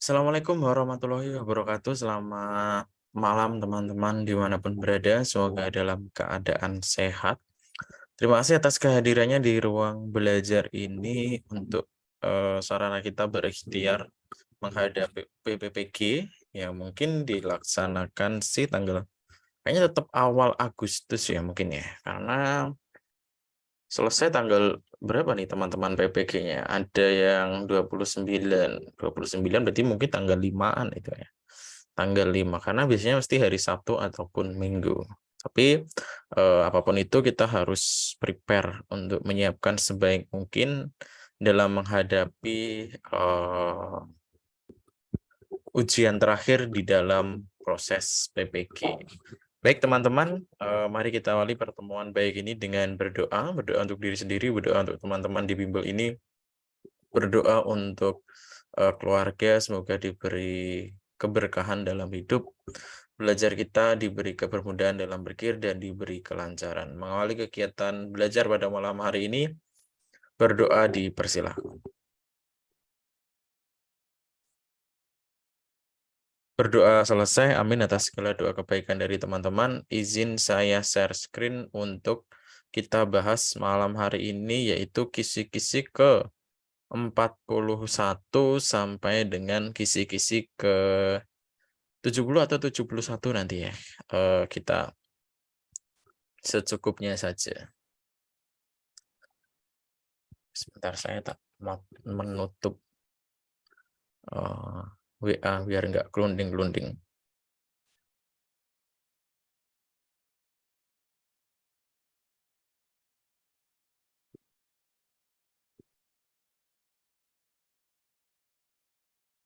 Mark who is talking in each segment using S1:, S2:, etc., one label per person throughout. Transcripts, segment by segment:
S1: Assalamualaikum warahmatullahi wabarakatuh. Selamat malam teman-teman dimanapun berada. Semoga dalam keadaan sehat. Terima kasih atas kehadirannya di ruang belajar ini untuk sarana kita berikhtiar menghadapi PPPG yang mungkin dilaksanakan sih kayaknya tetap awal Agustus ya mungkin ya. Karena selesai tanggal berapa nih teman-teman PPG-nya? Ada yang 29. 29 berarti mungkin tanggal 5-an itu ya. Tanggal 5 karena biasanya mesti hari Sabtu ataupun Minggu. Tapi apapun itu kita harus prepare untuk menyiapkan sebaik mungkin dalam menghadapi ujian terakhir di dalam proses PPG. Baik teman-teman, mari kita awali pertemuan baik ini dengan berdoa untuk diri sendiri, berdoa untuk teman-teman di bimbel ini, berdoa untuk keluarga, semoga diberi keberkahan dalam hidup, belajar kita diberi kebermudahan dalam berpikir dan diberi kelancaran. Mengawali kegiatan belajar pada malam hari ini, berdoa dipersilahkan. Berdoa selesai, amin atas segala doa kebaikan dari teman-teman. Izin saya share screen untuk kita bahas malam hari ini, yaitu kisi-kisi ke 41 sampai dengan kisi-kisi ke 70 atau 71 nanti ya. Kita secukupnya saja. Sebentar saya tak menutup WA biar nggak kelunding-kelunding.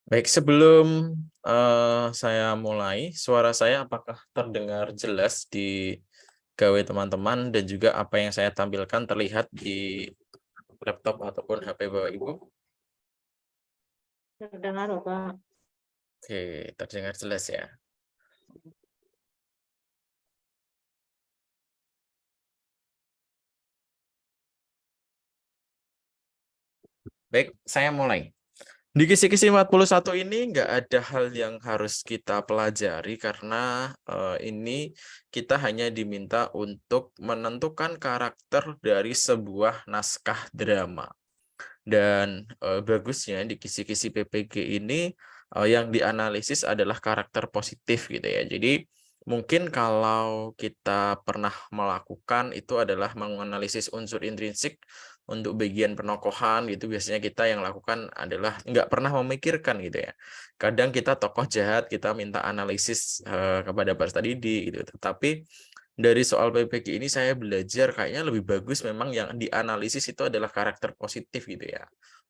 S1: Baik, sebelum saya mulai, suara saya apakah terdengar jelas di gawe teman-teman dan juga apa yang saya tampilkan terlihat di laptop ataupun HP Bapak Ibu?
S2: Terdengar, Bapak.
S1: Oke, terdengar jelas ya. Baik, saya mulai. Di kisi-kisi 41 ini nggak ada hal yang harus kita pelajari karena ini kita hanya diminta untuk menentukan karakter dari sebuah naskah drama. Dan bagusnya di kisi-kisi PPG ini yang dianalisis adalah karakter positif gitu ya. Jadi mungkin kalau kita pernah melakukan itu adalah menganalisis unsur intrinsik untuk bagian penokohan gitu, biasanya kita yang lakukan adalah nggak pernah memikirkan gitu ya. Kadang kita tokoh jahat, kita minta analisis kepada Pak Didi gitu. Tetapi dari soal PPG ini saya belajar kayaknya lebih bagus memang yang dianalisis itu adalah karakter positif gitu ya.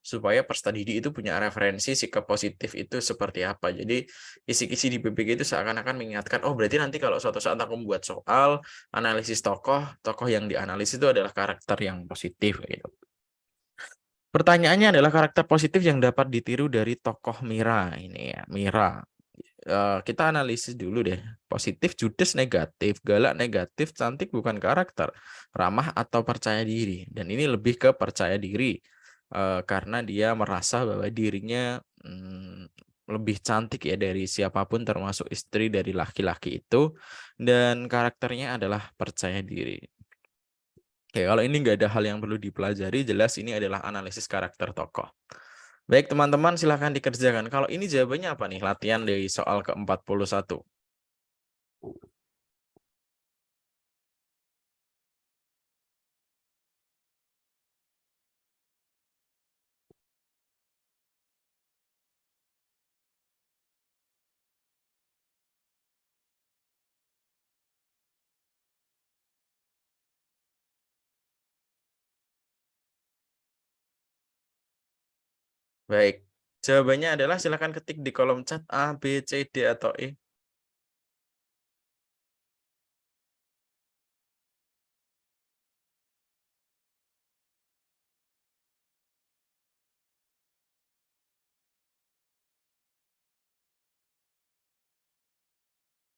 S1: Supaya Didi itu punya referensi sikap positif itu seperti apa. Jadi kisi-kisi di PPG itu seakan-akan mengingatkan, oh berarti nanti kalau suatu saat aku membuat soal analisis tokoh, tokoh yang dianalisis itu adalah karakter yang positif gitu. Pertanyaannya adalah karakter positif yang dapat ditiru dari tokoh Mira ini ya, Mira. Kita analisis dulu deh. Positif, judes negatif, galak negatif, cantik bukan karakter, ramah atau percaya diri. Dan ini lebih ke percaya diri karena dia merasa bahwa dirinya lebih cantik ya dari siapapun termasuk istri dari laki-laki itu, dan karakternya adalah percaya diri. Oke, kalau ini nggak ada hal yang perlu dipelajari, jelas ini adalah analisis karakter tokoh. Baik teman-teman, silahkan dikerjakan. Kalau ini jawabannya apa nih? Latihan dari soal ke-41. Baik, jawabannya adalah silahkan ketik di kolom chat A, B, C, D, atau E.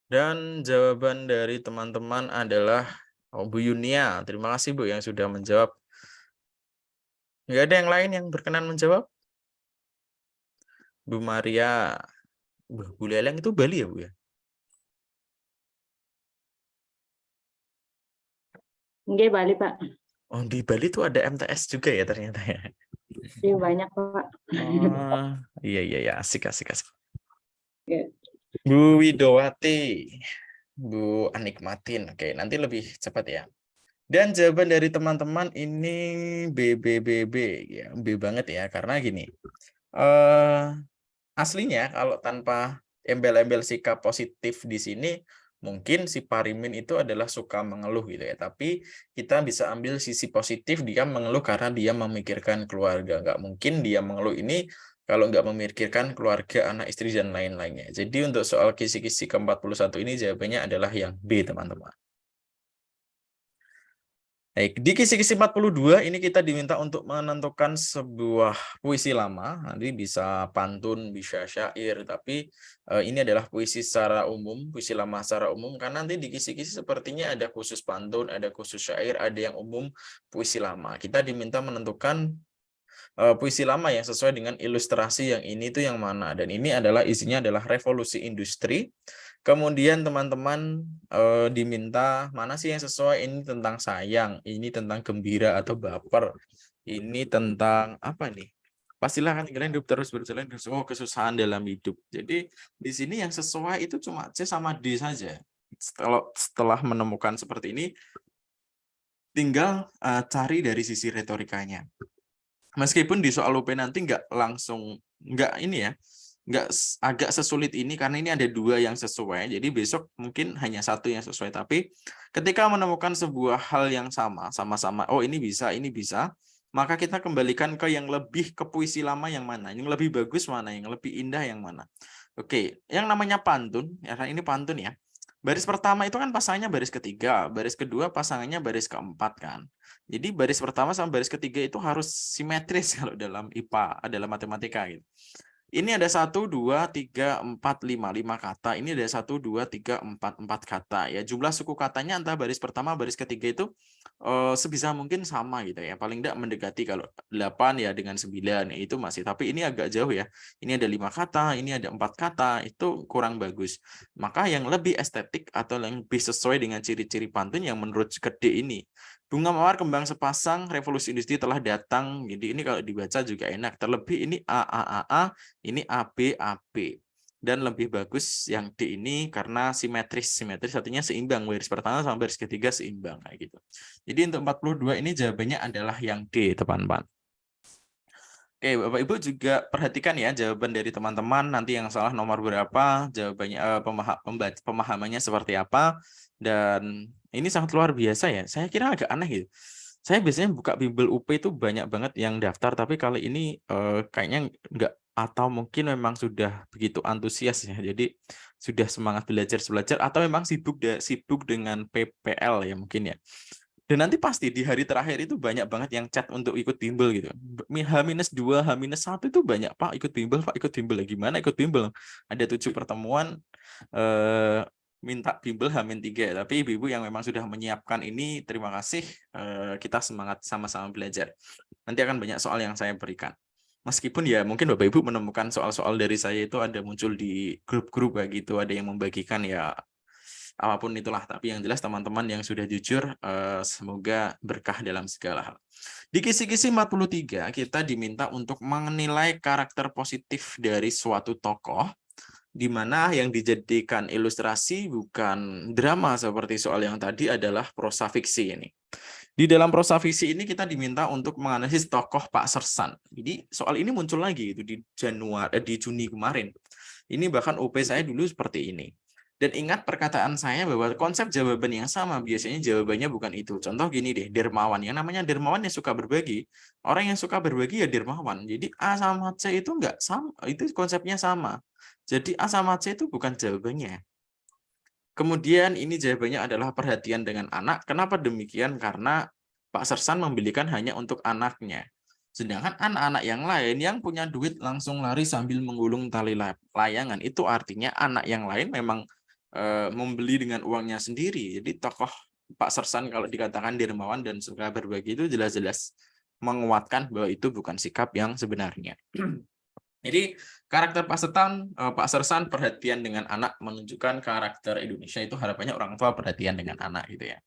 S1: Dan jawaban dari teman-teman adalah Bu Yunia. Terima kasih Bu yang sudah menjawab. Nggak ada yang lain yang berkenan menjawab? Bu Maria. Bu Leleng itu Bali ya, Bu ya?
S2: Nggih, Bali, Pak.
S1: Oh, di Bali tuh ada MTS juga ya ternyata ya.
S2: Iya, banyak, Pak.
S1: Oh, iya iya ya, asik asik asik.
S2: Ya.
S1: Bu Widowati, Bu Anikmatin. Oke, nanti lebih cepat ya. Dan jawaban dari teman-teman ini BBBB ya, B banget ya karena gini. Aslinya kalau tanpa embel-embel sikap positif di sini mungkin si Parimin itu adalah suka mengeluh gitu ya. Tapi kita bisa ambil sisi positif, dia mengeluh karena dia memikirkan keluarga. Nggak mungkin dia mengeluh ini kalau nggak memikirkan keluarga, anak istri dan lain-lainnya. Jadi untuk soal kisi-kisi ke-41 ini jawabannya adalah yang B, teman-teman. Baik, di kisi-kisi 42 ini kita diminta untuk menentukan sebuah puisi lama, nanti bisa pantun, bisa syair, tapi ini adalah puisi secara umum, puisi lama secara umum, karena nanti di kisi-kisi sepertinya ada khusus pantun, ada khusus syair, ada yang umum puisi lama. Kita diminta menentukan puisi lama yang sesuai dengan ilustrasi yang ini tuh yang mana, dan ini adalah isinya adalah revolusi industri. Kemudian teman-teman diminta mana sih yang sesuai, ini tentang sayang, ini tentang gembira atau baper, ini tentang apa nih? Pastilah kan kalian hidup terus berjalan dengan semua kesusahan dalam hidup. Jadi di sini yang sesuai itu cuma C sama D saja. Setelah menemukan seperti ini, tinggal cari dari sisi retorikanya. Meskipun di soal UP nanti nggak ini ya, agak sesulit ini karena ini ada dua yang sesuai. Jadi besok mungkin hanya satu yang sesuai. Tapi ketika menemukan sebuah hal yang sama-sama, oh ini bisa, maka kita kembalikan ke yang lebih ke puisi lama yang mana, yang lebih bagus mana, yang lebih indah yang mana. Oke, yang namanya pantun, ya ini pantun ya. Baris pertama itu kan pasangannya baris ketiga, baris kedua pasangannya baris keempat kan. Jadi baris pertama sama baris ketiga itu harus simetris kalau dalam IPA, dalam matematika gitu. Ini ada 1, 2, 3, 4, 5. 5 kata. Ini ada 1, 2, 3, 4. 4 kata. Ya, jumlah suku katanya antara baris pertama, baris ketiga itu sebisa mungkin sama gitu ya. Paling tidak mendekati, kalau 8 ya dengan 9. Itu masih. Tapi ini agak jauh ya. Ini ada 5 kata, ini ada 4 kata. Itu kurang bagus. Maka yang lebih estetik atau yang lebih sesuai dengan ciri-ciri pantun yang menurut Gede ini. Bunga mawar kembang sepasang, revolusi industri telah datang. Jadi ini kalau dibaca juga enak. Terlebih ini A, ini AB, AB. Dan lebih bagus yang D ini karena simetris. Simetris artinya seimbang. Baris pertama sama baris ketiga seimbang. Kayak gitu. Jadi untuk 42 ini jawabannya adalah yang D, teman-teman. Oke, Bapak Ibu juga perhatikan ya jawaban dari teman-teman. Nanti yang salah nomor berapa, jawabannya pemahamannya seperti apa. Dan ini sangat luar biasa ya. Saya kira agak aneh gitu. Saya biasanya buka Bimbel UP itu banyak banget yang daftar, tapi kali ini kayaknya enggak, atau mungkin memang sudah begitu antusias ya. Jadi sudah semangat belajar atau memang sibuk dengan PPL ya mungkin ya. Dan nanti pasti di hari terakhir itu banyak banget yang chat untuk ikut bimbel gitu. H-2, H-1 itu banyak, Pak ikut bimbel, Pak ikut bimbel. Gimana ikut bimbel? Ada 7 pertemuan minta bimbel H-3. Tapi ibu-ibu yang memang sudah menyiapkan ini, terima kasih. Kita semangat sama-sama belajar. Nanti akan banyak soal yang saya berikan. Meskipun ya mungkin Bapak Ibu menemukan soal-soal dari saya itu ada muncul di grup-grup kayak gitu, ada yang membagikan ya apapun itulah, tapi yang jelas teman-teman yang sudah jujur semoga berkah dalam segala hal. Di kisi-kisi 43 kita diminta untuk menilai karakter positif dari suatu tokoh, di mana yang dijadikan ilustrasi bukan drama seperti soal yang tadi, adalah prosa fiksi ini. Di dalam prosa fiksi ini kita diminta untuk menganalisis tokoh Pak Sersan. Jadi soal ini muncul lagi itu di Juni kemarin. Ini bahkan UP saya dulu seperti ini. Dan ingat perkataan saya bahwa konsep jawaban yang sama biasanya jawabannya bukan itu. Contoh gini deh, dermawan. Yang namanya dermawan yang suka berbagi. Orang yang suka berbagi ya dermawan. Jadi A sama C itu enggak sama, itu konsepnya sama. Jadi A sama C itu bukan jawabannya. Kemudian ini jawabannya adalah perhatian dengan anak. Kenapa demikian? Karena Pak Sersan membelikan hanya untuk anaknya. Sedangkan anak-anak yang lain yang punya duit langsung lari sambil menggulung tali layangan. Itu artinya anak yang lain memang membeli dengan uangnya sendiri. Jadi tokoh Pak Sersan kalau dikatakan dermawan dan suka berbagi itu jelas-jelas menguatkan bahwa itu bukan sikap yang sebenarnya. Jadi karakter Pak Sersan perhatian dengan anak menunjukkan karakter Indonesia itu harapannya orang tua perhatian dengan anak gitu ya.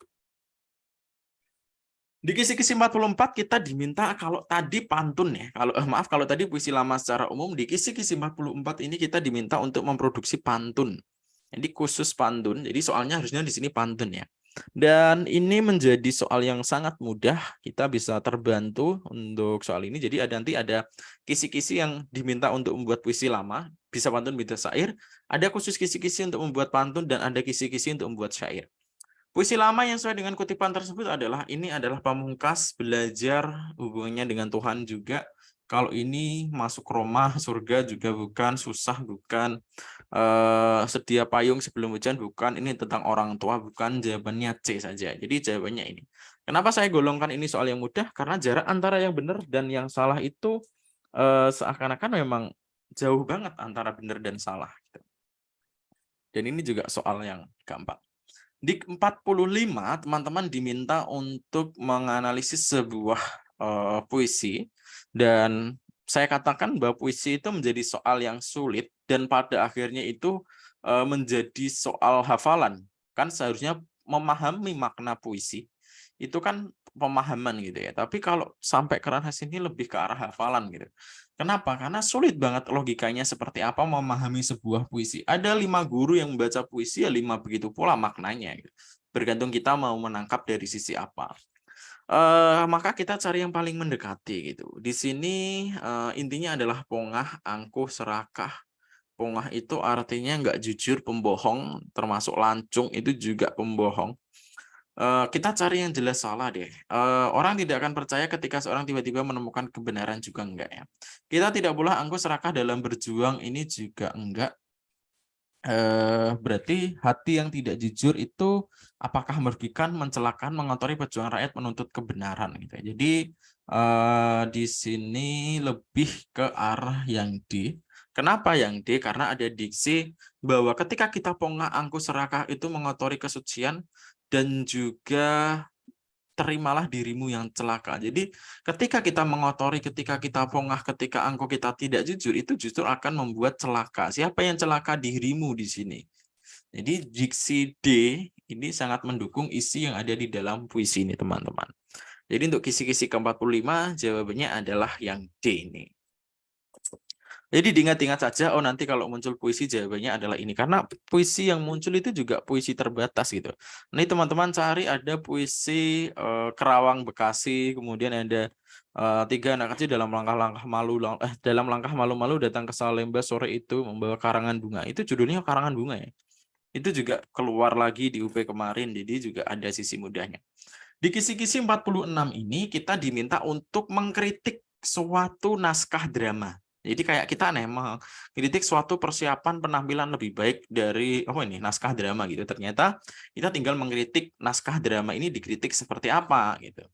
S1: Di kisi-kisi 44 kita diminta kalau tadi pantun ya. Kalau tadi puisi lama secara umum, di kisi-kisi 44 ini kita diminta untuk memproduksi pantun. Jadi khusus pantun. Jadi soalnya harusnya di sini pantun ya. Dan ini menjadi soal yang sangat mudah. Kita bisa terbantu untuk soal ini. Jadi nanti ada kisi-kisi yang diminta untuk membuat puisi lama, bisa pantun, bisa syair. Ada khusus kisi-kisi untuk membuat pantun dan ada kisi-kisi untuk membuat syair. Puisi lama yang sesuai dengan kutipan tersebut adalah ini adalah pamungkas belajar hubungannya dengan Tuhan juga. Kalau ini masuk Roma, surga juga bukan, susah bukan, sedia payung sebelum hujan bukan, ini tentang orang tua bukan, jawabannya C saja. Jadi jawabannya ini. Kenapa saya golongkan ini soal yang mudah? Karena jarak antara yang benar dan yang salah itu seakan-akan memang jauh banget antara benar dan salah. Dan ini juga soal yang gampang. Di 45, teman-teman diminta untuk menganalisis sebuah puisi, dan saya katakan bahwa puisi itu menjadi soal yang sulit, dan pada akhirnya itu menjadi soal hafalan. Kan seharusnya memahami makna puisi, itu kan pemahaman gitu ya. Tapi kalau sampai ke ranah sini lebih ke arah hafalan gitu. Kenapa? Karena sulit banget logikanya seperti apa memahami sebuah puisi. Ada 5 guru yang membaca puisi, ya 5 begitu pula maknanya. Gitu. Bergantung kita mau menangkap dari sisi apa. Maka kita cari yang paling mendekati gitu. Di sini intinya adalah pongah, angkuh, serakah. Pongah itu artinya nggak jujur, pembohong, termasuk lancung itu juga pembohong. Kita cari yang jelas salah deh. Orang tidak akan percaya ketika seorang tiba-tiba menemukan kebenaran juga enggak ya. Kita tidak boleh angkuh serakah dalam berjuang, ini juga enggak. Berarti hati yang tidak jujur itu apakah merugikan, mencelakan, mengotori perjuangan rakyat menuntut kebenaran gitu ya. Jadi di sini lebih ke arah yang D. Kenapa yang D? Karena ada diksi bahwa ketika kita pongah angkuh serakah itu mengotori kesucian dan juga terimalah dirimu yang celaka. Jadi ketika kita mengotori, ketika kita pongah, ketika angkuh kita tidak jujur, itu justru akan membuat celaka. Siapa yang celaka? Dirimu di sini. Jadi diksi D ini sangat mendukung isi yang ada di dalam puisi ini, teman-teman. Jadi untuk kisi-kisi ke-45, jawabannya adalah yang D ini. Jadi diingat-ingat saja, oh nanti kalau muncul puisi jawabannya adalah ini. Karena puisi yang muncul itu juga puisi terbatas gitu. Nih teman-teman cari ada puisi Kerawang Bekasi, kemudian ada 3 anak kecil dalam langkah malu-malu datang ke Salemba sore itu membawa karangan bunga. Itu judulnya karangan bunga ya. Itu juga keluar lagi di UP kemarin, jadi juga ada sisi mudahnya. Di kisi-kisi 46 ini kita diminta untuk mengkritik suatu naskah drama. Jadi kayak kita mengkritik suatu persiapan penampilan lebih baik dari naskah drama gitu. Ternyata kita tinggal mengkritik naskah drama ini dikritik seperti apa gitu.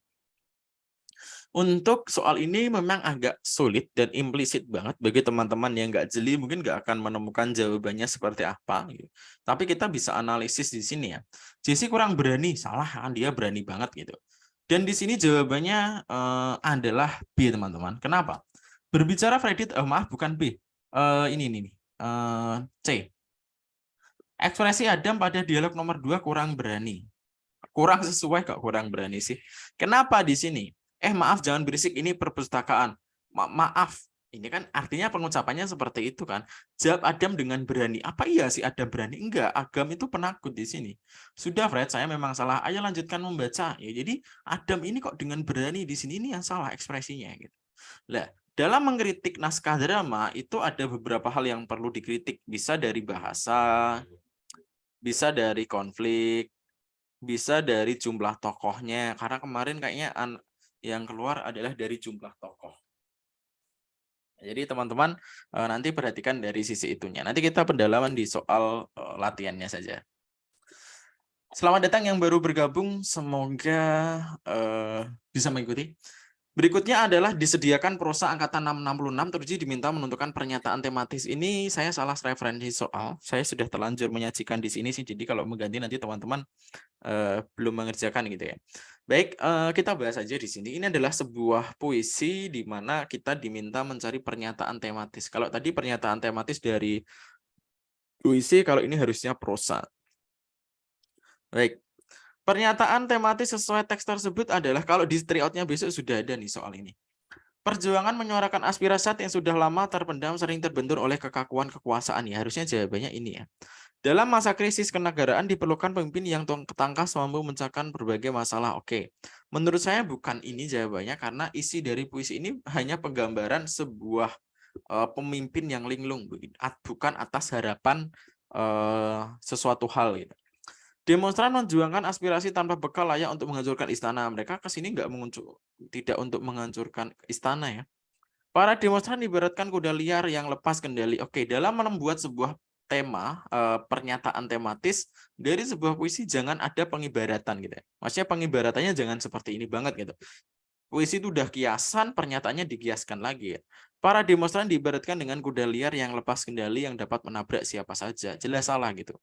S1: Untuk soal ini memang agak sulit dan implisit banget bagi teman-teman yang nggak jeli, mungkin nggak akan menemukan jawabannya seperti apa. Gitu. Tapi kita bisa analisis di sini ya. Jesse kurang berani, salah kan, dia berani banget gitu. Dan di sini jawabannya adalah B, teman-teman. Kenapa? Berbicara Freddy, bukan B. C. Ekspresi Adam pada dialog nomor 2 kurang berani. Kurang sesuai kok, kurang berani sih. Kenapa di sini? Maaf, jangan berisik, ini perpustakaan. Maaf, ini kan artinya pengucapannya seperti itu kan. Jawab Adam dengan berani. Apa iya sih Adam berani? Enggak, Adam itu penakut di sini. Sudah Fred, saya memang salah. Ayo lanjutkan membaca. Ya, jadi Adam ini kok dengan berani di sini, ini yang salah ekspresinya gitu. Lah, dalam mengkritik naskah drama itu ada beberapa hal yang perlu dikritik. Bisa dari bahasa, bisa dari konflik, bisa dari jumlah tokohnya, karena kemarin kayaknya yang keluar adalah dari jumlah tokoh. Jadi teman-teman nanti perhatikan dari sisi itunya. Nanti kita pendalaman di soal latihannya saja. Selamat datang yang baru bergabung, semoga bisa mengikuti. Berikutnya adalah disediakan prosa angkatan 666, teruji diminta menentukan pernyataan tematis. Ini saya salah referensi soal, saya sudah terlanjur menyajikan di sini sih, jadi kalau mengganti nanti teman-teman belum mengerjakan gitu ya. Baik, kita bahas aja di sini. Ini adalah sebuah puisi di mana kita diminta mencari pernyataan tematis. Kalau tadi pernyataan tematis dari puisi, kalau ini harusnya prosa. Baik, pernyataan tematis sesuai teks tersebut adalah kalau di tryout-nya besok sudah ada nih soal ini. Perjuangan menyuarakan aspirasi yang sudah lama terpendam sering terbentur oleh kekakuan kekuasaan. Ya, harusnya jawabannya ini ya. Dalam masa krisis kenegaraan diperlukan pemimpin yang ketangkas mampu mencahkan berbagai masalah. Oke, menurut saya bukan ini jawabannya karena isi dari puisi ini hanya penggambaran sebuah pemimpin yang linglung, bukan atas harapan sesuatu hal gitu. Demonstran memperjuangkan aspirasi tanpa bekal layak untuk menghancurkan istana. Mereka ke sini tidak untuk menghancurkan istana ya. Para demonstran ibaratkan kuda liar yang lepas kendali. Oke, dalam membuat sebuah tema, pernyataan tematis dari sebuah puisi jangan ada pengibaratan gitu ya. Maksudnya pengibaratannya jangan seperti ini banget gitu. Puisi itu udah kiasan, pernyataannya dikiaskan lagi ya. Para demonstran diibaratkan dengan kuda liar yang lepas kendali yang dapat menabrak siapa saja. Jelas salah gitu.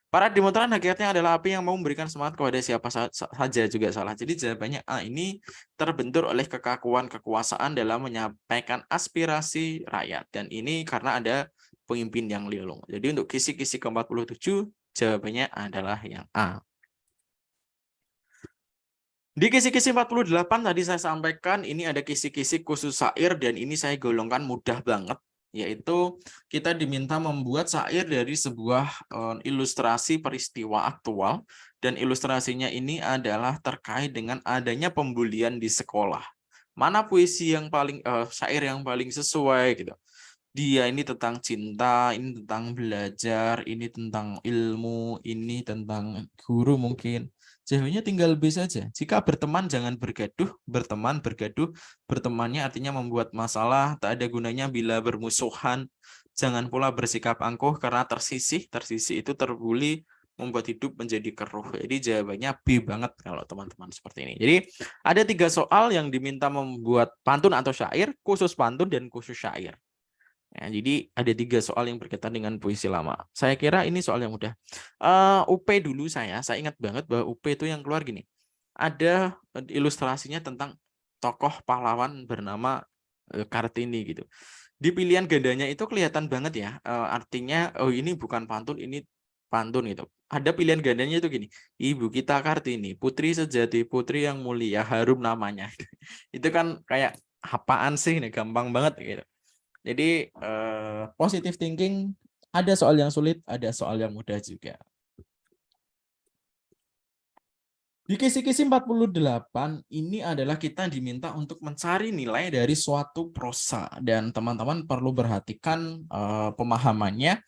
S1: Para demonstran hakikatnya adalah api yang mau memberikan semangat kepada siapa saja, juga salah. Jadi jawabannya A, ini terbentur oleh kekakuan kekuasaan dalam menyampaikan aspirasi rakyat. Dan ini karena ada pemimpin yang linglung. Jadi untuk kisi-kisi ke-47 jawabannya adalah yang A. Di kisi-kisi 48 tadi saya sampaikan ini ada kisi-kisi khusus syair dan ini saya golongkan mudah banget, yaitu kita diminta membuat syair dari sebuah ilustrasi peristiwa aktual dan ilustrasinya ini adalah terkait dengan adanya pembulian di sekolah. Mana puisi yang paling syair yang paling sesuai gitu. Dia ini tentang cinta, ini tentang belajar, ini tentang ilmu, ini tentang guru mungkin. Jawabannya tinggal B saja. Jika berteman jangan bergaduh, berteman bergaduh, bertemannya artinya membuat masalah, tak ada gunanya bila bermusuhan. Jangan pula bersikap angkuh karena tersisih, tersisih itu terbuli membuat hidup menjadi keruh. Jadi jawabannya B banget kalau teman-teman seperti ini. Jadi ada 3 soal yang diminta membuat pantun atau syair, khusus pantun dan khusus syair. Ya, jadi ada 3 soal yang berkaitan dengan puisi lama. Saya kira ini soal yang mudah. UP dulu saya ingat banget bahwa UP itu yang keluar gini. Ada ilustrasinya tentang tokoh pahlawan bernama Kartini gitu. Di pilihan gandanya itu kelihatan banget ya. Artinya oh ini bukan pantun, ini pantun gitu. Ada pilihan gandanya itu gini. Ibu kita Kartini, putri sejati, putri yang mulia, harum namanya. Itu kan kayak apaan sih nih, gampang banget gitu. Jadi positive thinking, ada soal yang sulit, ada soal yang mudah juga. Di kisi-kisi 48 ini adalah kita diminta untuk mencari nilai dari suatu prosa dan teman-teman perlu perhatikan pemahamannya.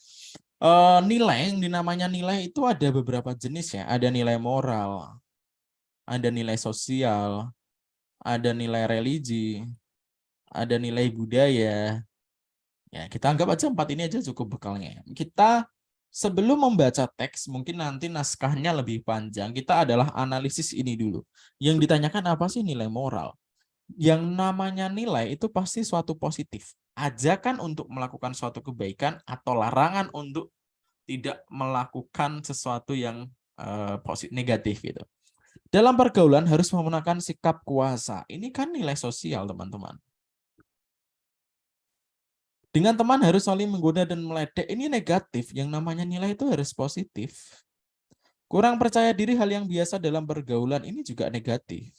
S1: Nilai yang dinamanya nilai itu ada beberapa jenis ya. Ada nilai moral, ada nilai sosial, ada nilai religi, ada nilai budaya. Ya, kita anggap aja 4 ini aja cukup bekalnya. Kita sebelum membaca teks, mungkin nanti naskahnya lebih panjang, kita adalah analisis ini dulu. Yang ditanyakan apa sih nilai moral? Yang namanya nilai itu pasti suatu positif. Ajakan untuk melakukan suatu kebaikan atau larangan untuk tidak melakukan sesuatu yang negatif gitu. Dalam pergaulan harus menggunakan sikap kuasa. Ini kan nilai sosial, teman-teman. Dengan teman harus saling menggoda dan meledek, ini negatif. Yang namanya nilai itu harus positif. Kurang percaya diri hal yang biasa dalam pergaulan, ini juga negatif.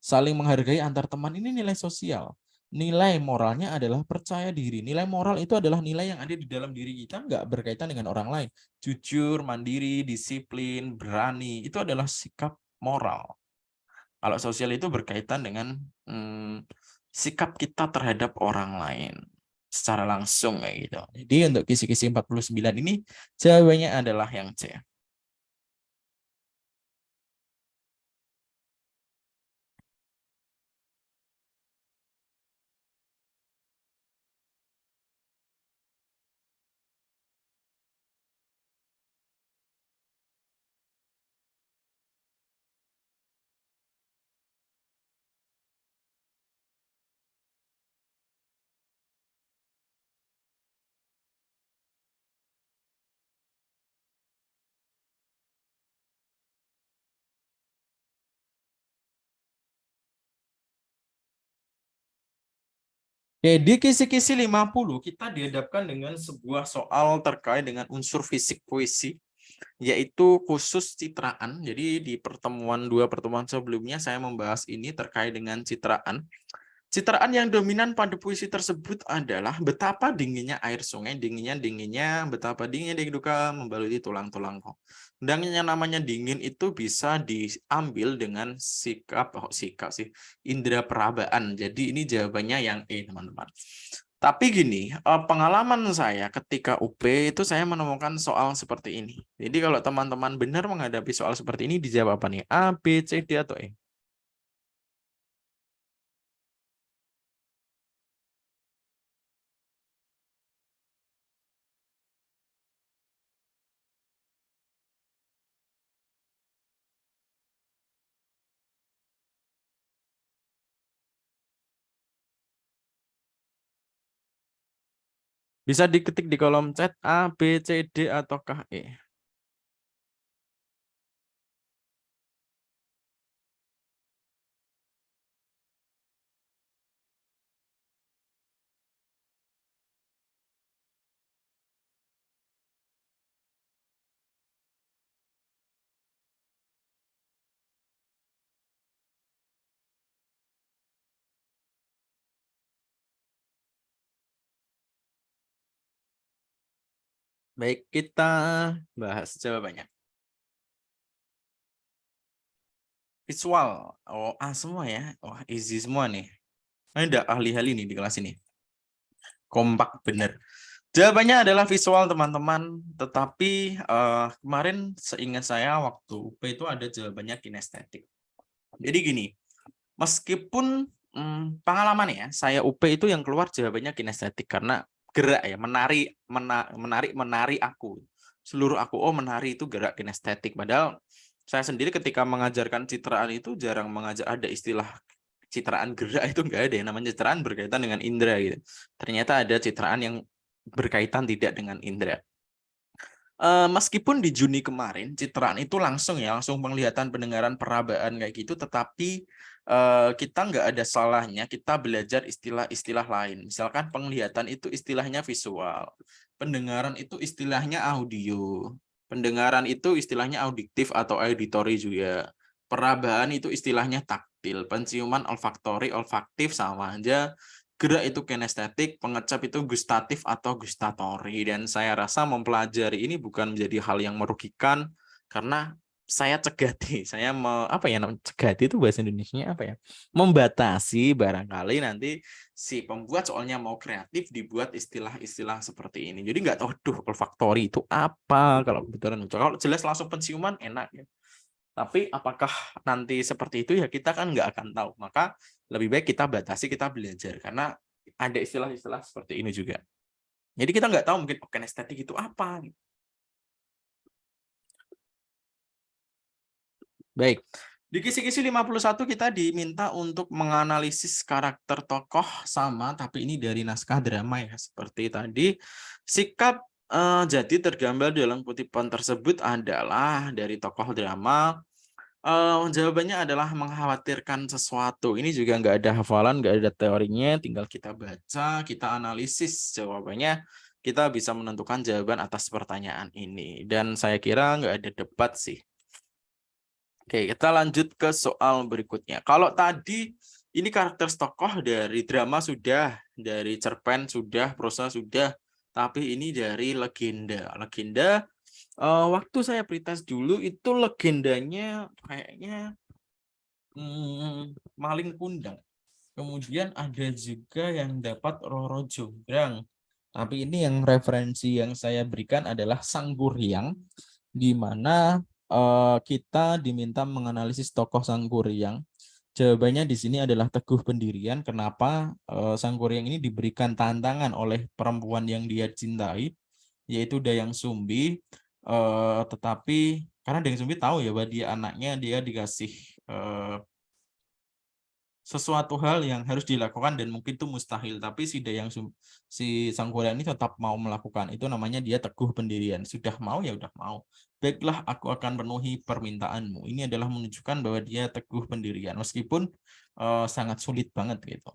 S1: Saling menghargai antar teman, ini nilai sosial. Nilai moralnya adalah percaya diri. Nilai moral itu adalah nilai yang ada di dalam diri kita, nggak berkaitan dengan orang lain. Jujur, mandiri, disiplin, berani, itu adalah sikap moral. Kalau sosial itu berkaitan dengan sikap kita terhadap orang lain secara langsung kayak gitu. Jadi untuk kisi-kisi 49 ini jawabannya adalah yang C. Oke, di kisi-kisi 50 kita dihadapkan dengan sebuah soal terkait dengan unsur fisik puisi, yaitu khusus citraan. Jadi di dua pertemuan sebelumnya saya membahas ini terkait dengan citraan. Citraan yang dominan pada puisi tersebut adalah betapa dinginnya air sungai, dinginnya, betapa dinginnya duka membaluti tulang-tulangku. Dan yang namanya dingin itu bisa diambil dengan sikap sih, indera perabaan. Jadi ini jawabannya yang E, teman-teman. Tapi gini, pengalaman saya ketika UP itu saya menemukan soal seperti ini. Jadi kalau teman-teman benar menghadapi soal seperti ini, dijawab apa nih? A, B, C, D, atau E? Bisa diketik di kolom chat A, B, C, D, ataukah E. Baik, kita bahas jawabannya. Visual. Oh, A semua ya. Wah, easy semua nih. Ada ahli-ahli nih di kelas ini. Kompak bener. Jawabannya adalah visual, teman-teman. Tetapi kemarin seingat saya waktu UP itu ada jawabannya kinestetik. Jadi gini, meskipun pengalaman ya, saya UP itu yang keluar jawabannya kinestetik karena gerak ya, menari aku. Seluruh aku, oh menari itu gerak kinestetik. Padahal saya sendiri ketika mengajarkan citraan itu jarang mengajar ada istilah citraan gerak itu enggak ada, yang namanya citraan berkaitan dengan indera gitu. Ternyata ada citraan yang berkaitan tidak dengan indera. Meskipun di Juni kemarin citraan itu langsung penglihatan, pendengaran, perabaan kayak gitu, tetapi kita nggak ada salahnya kita belajar istilah-istilah lain. Misalkan penglihatan itu istilahnya visual, pendengaran itu istilahnya audio, pendengaran itu istilahnya audiktif atau auditory juga, perabaan itu istilahnya taktil, penciuman olfaktori, olfaktif sama aja. Gerak itu kinestetik, pengecap itu gustatif atau gustatori. Dan saya rasa mempelajari ini bukan menjadi hal yang merugikan karena saya cegati, apa ya namanya cegati itu bahasa Indonesianya apa ya? Membatasi barangkali nanti si pembuat soalnya mau kreatif dibuat istilah-istilah seperti ini. Jadi nggak tahu, duh, olfaktori itu apa kalau kebetulan. Kalau jelas langsung penciuman enak ya. Tapi apakah nanti seperti itu ya kita kan nggak akan tahu. Maka lebih baik kita batasi, kita belajar. Karena ada istilah-istilah seperti ini juga. Jadi kita nggak tahu mungkin kinestetik itu apa. Baik. Di kisi-kisi 51 kita diminta untuk menganalisis karakter tokoh sama, tapi ini dari naskah drama ya. Seperti tadi, sikap jadi tergambar dalam kutipan tersebut adalah dari tokoh drama. Jawabannya adalah mengkhawatirkan sesuatu. Ini juga nggak ada hafalan, nggak ada teorinya, tinggal kita baca, kita analisis jawabannya, kita bisa menentukan jawaban atas pertanyaan ini. Dan saya kira nggak ada debat sih. Oke, kita lanjut ke soal berikutnya. Kalau tadi ini karakter tokoh dari drama sudah, dari cerpen sudah, prosa sudah, tapi ini dari legenda. Legenda, waktu saya pretest dulu itu legendanya kayaknya Maling Kundang. Kemudian ada juga yang dapat Roro Jonggrang. Tapi ini yang referensi yang saya berikan adalah Sangguryang, di mana kita diminta menganalisis tokoh Sangguryang. Jawabannya di sini adalah Teguh Pendirian. Kenapa Sangguryang ini diberikan tantangan oleh perempuan yang dia cintai, yaitu Dayang Sumbi. Tetapi karena Dayang Sumbi tahu ya bahwa dia anaknya, dia dikasih sesuatu hal yang harus dilakukan dan mungkin itu mustahil, tapi si Sangguryang ini tetap mau melakukan. Itu namanya dia teguh pendirian. Sudah mau ya udah mau. Baiklah, aku akan penuhi permintaanmu. Ini adalah menunjukkan bahwa dia teguh pendirian meskipun sangat sulit banget gitu.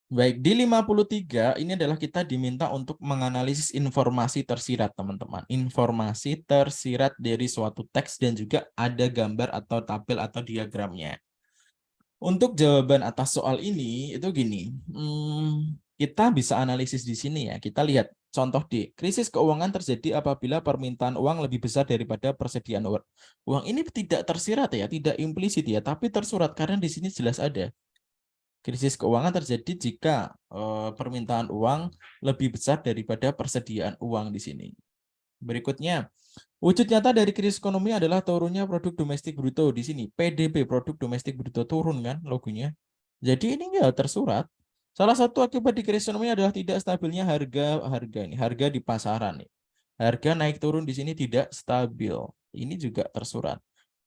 S1: Baik, di 53 ini adalah kita diminta untuk menganalisis informasi tersirat, teman-teman. Informasi tersirat dari suatu teks dan juga ada gambar atau tabel atau diagramnya. Untuk jawaban atas soal ini itu gini, kita bisa analisis di sini ya. Kita lihat contoh D, krisis keuangan terjadi apabila permintaan uang lebih besar daripada persediaan uang. Ini tidak tersirat ya, tidak implisit ya, tapi tersurat karena di sini jelas ada. Krisis keuangan terjadi jika permintaan uang lebih besar daripada persediaan uang di sini. Berikutnya, wujud nyata dari krisis ekonomi adalah turunnya produk domestik bruto di sini. PDB, produk domestik bruto, turun kan logonya. Jadi ini ya tersurat. Salah satu akibat di krisis ekonomi adalah tidak stabilnya harga di pasaran nih. Harga naik turun di sini tidak stabil. Ini juga tersurat.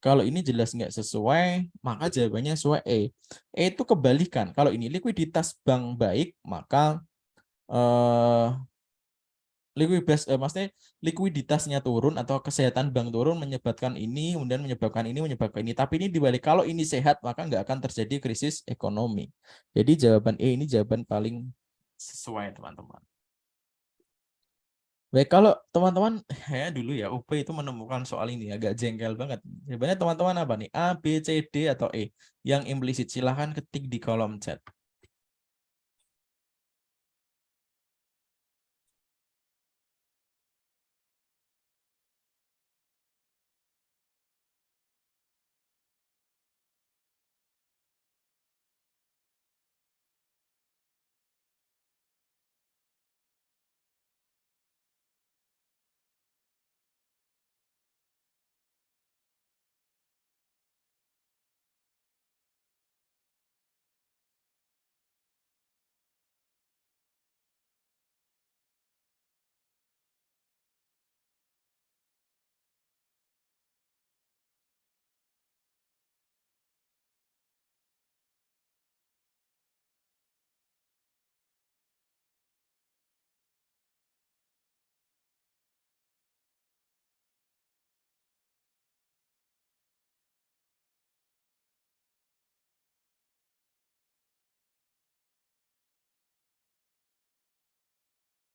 S1: Kalau ini jelas nggak sesuai, maka jawabannya sesuai E. E itu kebalikan. Kalau ini likuiditas bank baik, maka maksudnya likuiditasnya turun atau kesehatan bank turun menyebabkan ini, kemudian menyebabkan ini. Tapi ini dibalik, kalau ini sehat, maka nggak akan terjadi krisis ekonomi. Jadi jawaban E ini jawaban paling sesuai, teman-teman. Baik, kalau teman-teman ya dulu ya UP itu menemukan soal ini agak jengkel banget. Sebenarnya teman-teman apa nih? A, B, C, D atau E? Yang implisit silahkan ketik di kolom chat.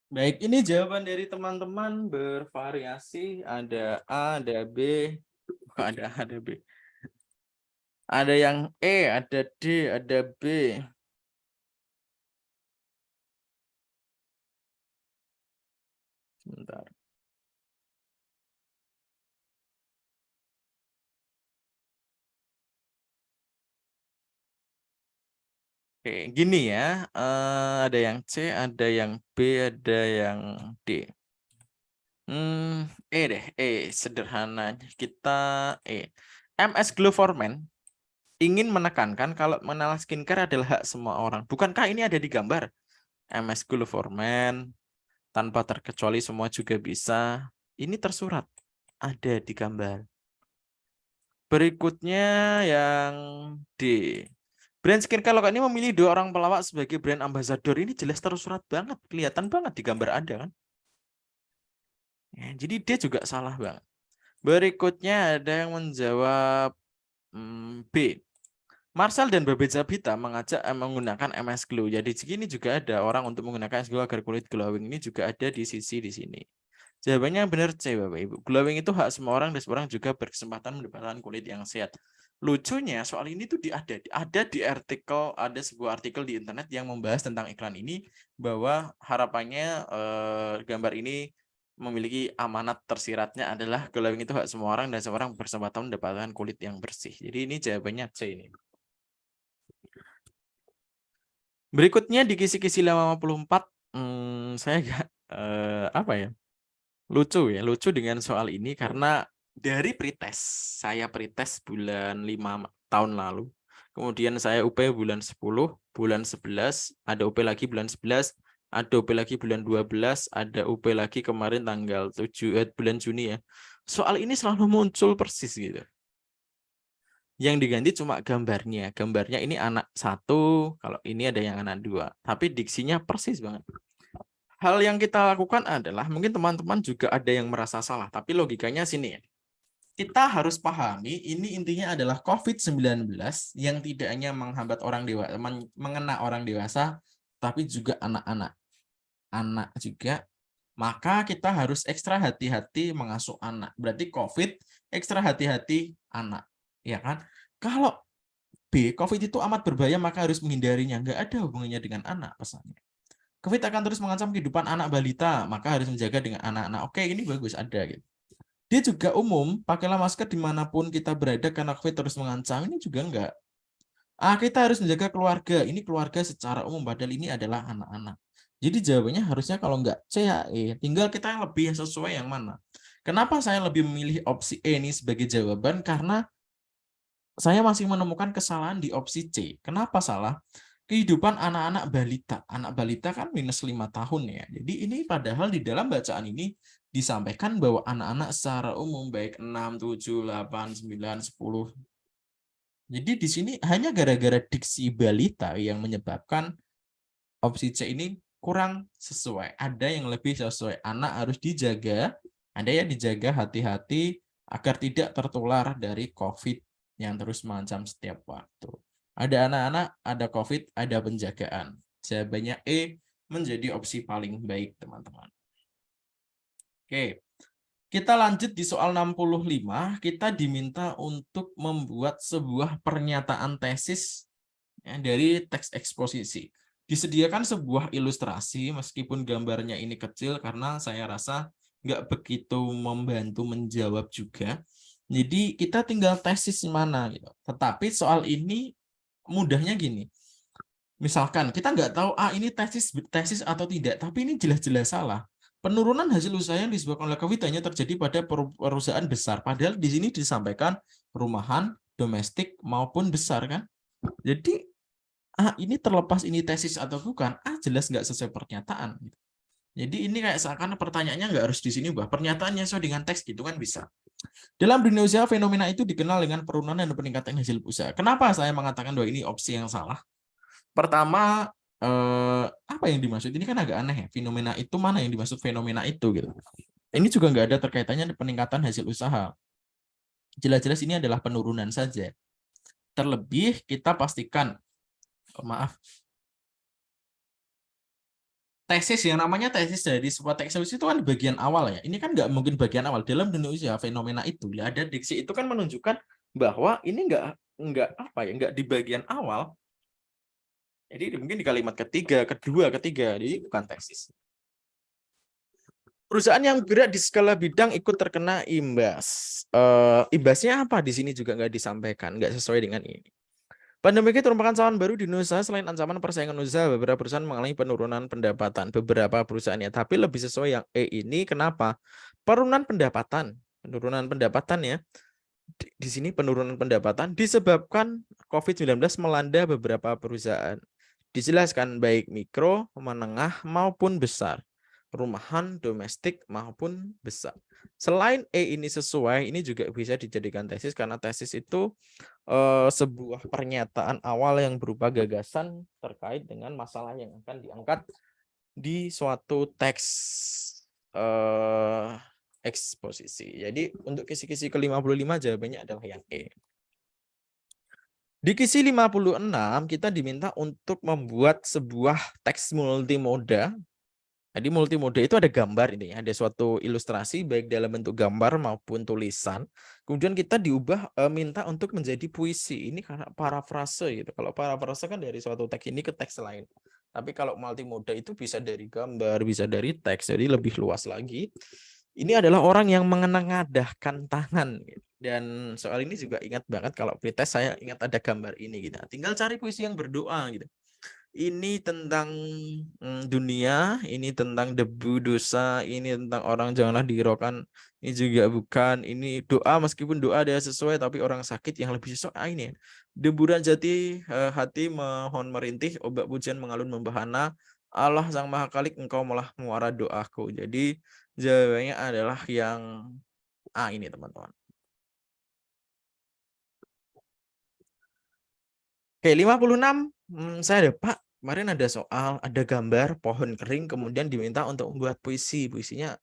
S1: Baik, ini jawaban dari teman-teman bervariasi. Ada A, ada B, ada A, ada B. Ada yang E, ada D, ada B. Sebentar. Oke, gini ya. Ada yang C, ada yang B, ada yang D. E deh, sederhananya kita E. MS Gloverman ingin menekankan kalau mengenal skincare adalah hak semua orang. Bukankah ini ada di gambar? MS Gloverman tanpa terkecuali semua juga bisa. Ini tersurat, ada di gambar. Berikutnya yang D. Brand skincare lokal ini memilih 2 orang pelawak sebagai brand ambassador. Ini jelas tersurat banget, kelihatan banget di gambar ada kan. Ya, jadi dia juga salah banget. Berikutnya ada yang menjawab B. Marcel dan Babe Zabita mengajak menggunakan MS Glow. Jadi segini juga ada orang untuk menggunakan MS Glow agar kulit glowing. Ini juga ada di sisi di sini. Jawabannya yang benar C, Bapak Ibu. Glowing itu hak semua orang dan semua orang juga berkesempatan mendapatkan kulit yang sehat. Lucunya soal ini tuh ada di artikel, ada sebuah artikel di internet yang membahas tentang iklan ini, bahwa harapannya gambar ini memiliki amanat tersiratnya adalah glowing itu hak semua orang dan semua orang berkesempatan mendapatkan kulit yang bersih. Jadi ini jawabannya C ini. Berikutnya di kisi-kisi 54, saya agak apa ya? Lucu dengan soal ini karena dari pretest, saya pretest bulan 5 tahun lalu. Kemudian saya UP bulan 10, bulan 11, ada UP lagi bulan 11, ada UP lagi bulan 12, ada UP lagi kemarin tanggal 7 bulan Juni ya. Soal ini selalu muncul persis gitu. Yang diganti cuma gambarnya. Gambarnya ini anak 1, kalau ini ada yang anak 2. Tapi diksinya persis banget. Hal yang kita lakukan adalah, mungkin teman-teman juga ada yang merasa salah, tapi logikanya sini ya. Kita harus pahami, ini intinya adalah COVID-19 yang tidak hanya menghambat orang dewasa, mengena orang dewasa, tapi juga anak-anak. Anak juga, maka kita harus ekstra hati-hati mengasuh anak. Berarti COVID, ekstra hati-hati anak. Ya kan? Kalau B, COVID itu amat berbahaya, maka harus menghindarinya. Nggak ada hubungannya dengan anak pesannya. COVID akan terus mengancam kehidupan anak balita, maka harus menjaga dengan anak-anak. Oke, ini bagus, ada gitu. Dia juga umum, pakailah masker dimanapun kita berada karena COVID terus mengancam. Ini juga enggak. Kita harus menjaga keluarga. Ini keluarga secara umum, padahal ini adalah anak-anak. Jadi jawabannya harusnya kalau enggak C ya E. Tinggal kita yang lebih sesuai yang mana. Kenapa saya lebih memilih opsi E ini sebagai jawaban? Karena saya masih menemukan kesalahan di opsi C. Kenapa salah? Kehidupan anak-anak balita. Anak balita kan minus 5 tahun ya. Jadi ini padahal di dalam bacaan ini disampaikan bahwa anak-anak secara umum baik 6, 7, 8, 9, 10. Jadi di sini hanya gara-gara diksi balita yang menyebabkan opsi C ini kurang sesuai. Ada yang lebih sesuai. Anak harus dijaga, ada yang dijaga hati-hati agar tidak tertular dari COVID yang terus mengancam setiap waktu. Ada anak-anak, ada COVID, ada penjagaan. Jawabannya E menjadi opsi paling baik, teman-teman. Oke, kita lanjut di soal 65. Kita diminta untuk membuat sebuah pernyataan tesis ya, dari teks eksposisi. Disediakan sebuah ilustrasi, meskipun gambarnya ini kecil, karena saya rasa nggak begitu membantu menjawab juga. Jadi kita tinggal tesis mana gitu. Tetapi soal ini mudahnya gini, misalkan kita nggak tahu ini tesis atau tidak, tapi ini jelas-jelas salah. Penurunan hasil usaha yang disebabkan oleh COVID hanya terjadi pada perusahaan besar, padahal di sini disampaikan rumahan, domestik maupun besar kan. Jadi ini terlepas ini tesis atau bukan, jelas nggak sesuai pernyataan. Jadi ini kayak seakan pertanyaannya nggak harus di sini, bah pernyataannya sesuai dengan teks gitu kan bisa. Dalam dunia usaha, fenomena itu dikenal dengan penurunan dan peningkatan hasil usaha. Kenapa saya mengatakan bahwa ini opsi yang salah? Pertama, apa yang dimaksud? Ini kan agak aneh ya. Fenomena itu mana yang dimaksud fenomena itu gitu. Ini juga nggak ada terkaitannya dengan peningkatan hasil usaha. Jelas-jelas ini adalah penurunan saja. Terlebih kita pastikan, tesis yang namanya tesis dari sebuah teks itu kan bagian awal ya. Ini kan nggak mungkin bagian awal. Dalam dunia usaha fenomena itu ya ada diksi itu kan menunjukkan bahwa ini nggak apa ya, nggak di bagian awal. Jadi mungkin di kalimat ketiga, kedua, ketiga. Jadi bukan tesis. Perusahaan yang bergerak di skala bidang ikut terkena imbas. Imbasnya apa di sini juga nggak disampaikan, nggak sesuai dengan ini. Pandemi itu merupakan ancaman baru di Indonesia. Selain ancaman persaingan usaha, beberapa perusahaan mengalami penurunan pendapatan. Beberapa perusahaannya, tapi lebih sesuai yang E ini. Kenapa? Penurunan pendapatan ya. Di sini penurunan pendapatan disebabkan COVID-19 melanda beberapa perusahaan. Dijelaskan baik mikro, menengah maupun besar. Rumahan, domestik maupun besar. Selain E ini sesuai, ini juga bisa dijadikan tesis karena tesis itu sebuah pernyataan awal yang berupa gagasan terkait dengan masalah yang akan diangkat di suatu teks eksposisi. Jadi untuk kisi-kisi ke-55 jawabannya adalah yang E. Di kisi 56 kita diminta untuk membuat sebuah teks multimoda. Jadi multimoda itu ada gambar ini, ada suatu ilustrasi baik dalam bentuk gambar maupun tulisan. Kemudian kita diubah minta untuk menjadi puisi. Ini karena parafrase gitu. Kalau parafrase kan dari suatu teks ini ke teks lain. Tapi kalau multimoda itu bisa dari gambar, bisa dari teks, jadi lebih luas lagi. Ini adalah orang yang mengenadahkan tangan. Gitu. Dan soal ini juga ingat banget kalau pretest saya ingat ada gambar ini gitu. Tinggal cari puisi yang berdoa gitu. Ini tentang dunia, ini tentang debu dosa, ini tentang orang janganlah dihiraukan, ini juga bukan, ini doa meskipun doa dia sesuai tapi orang sakit yang lebih sesuai ini. Deburan jati hati mohon merintih, obat pujian mengalun membahana, Allah Sang Maha Kalik engkau malah muara doaku. Jadi jawabannya adalah yang A ini teman-teman. Oke, 56 saya ada Pak, kemarin ada soal, ada gambar pohon kering, kemudian diminta untuk membuat puisi. Puisinya,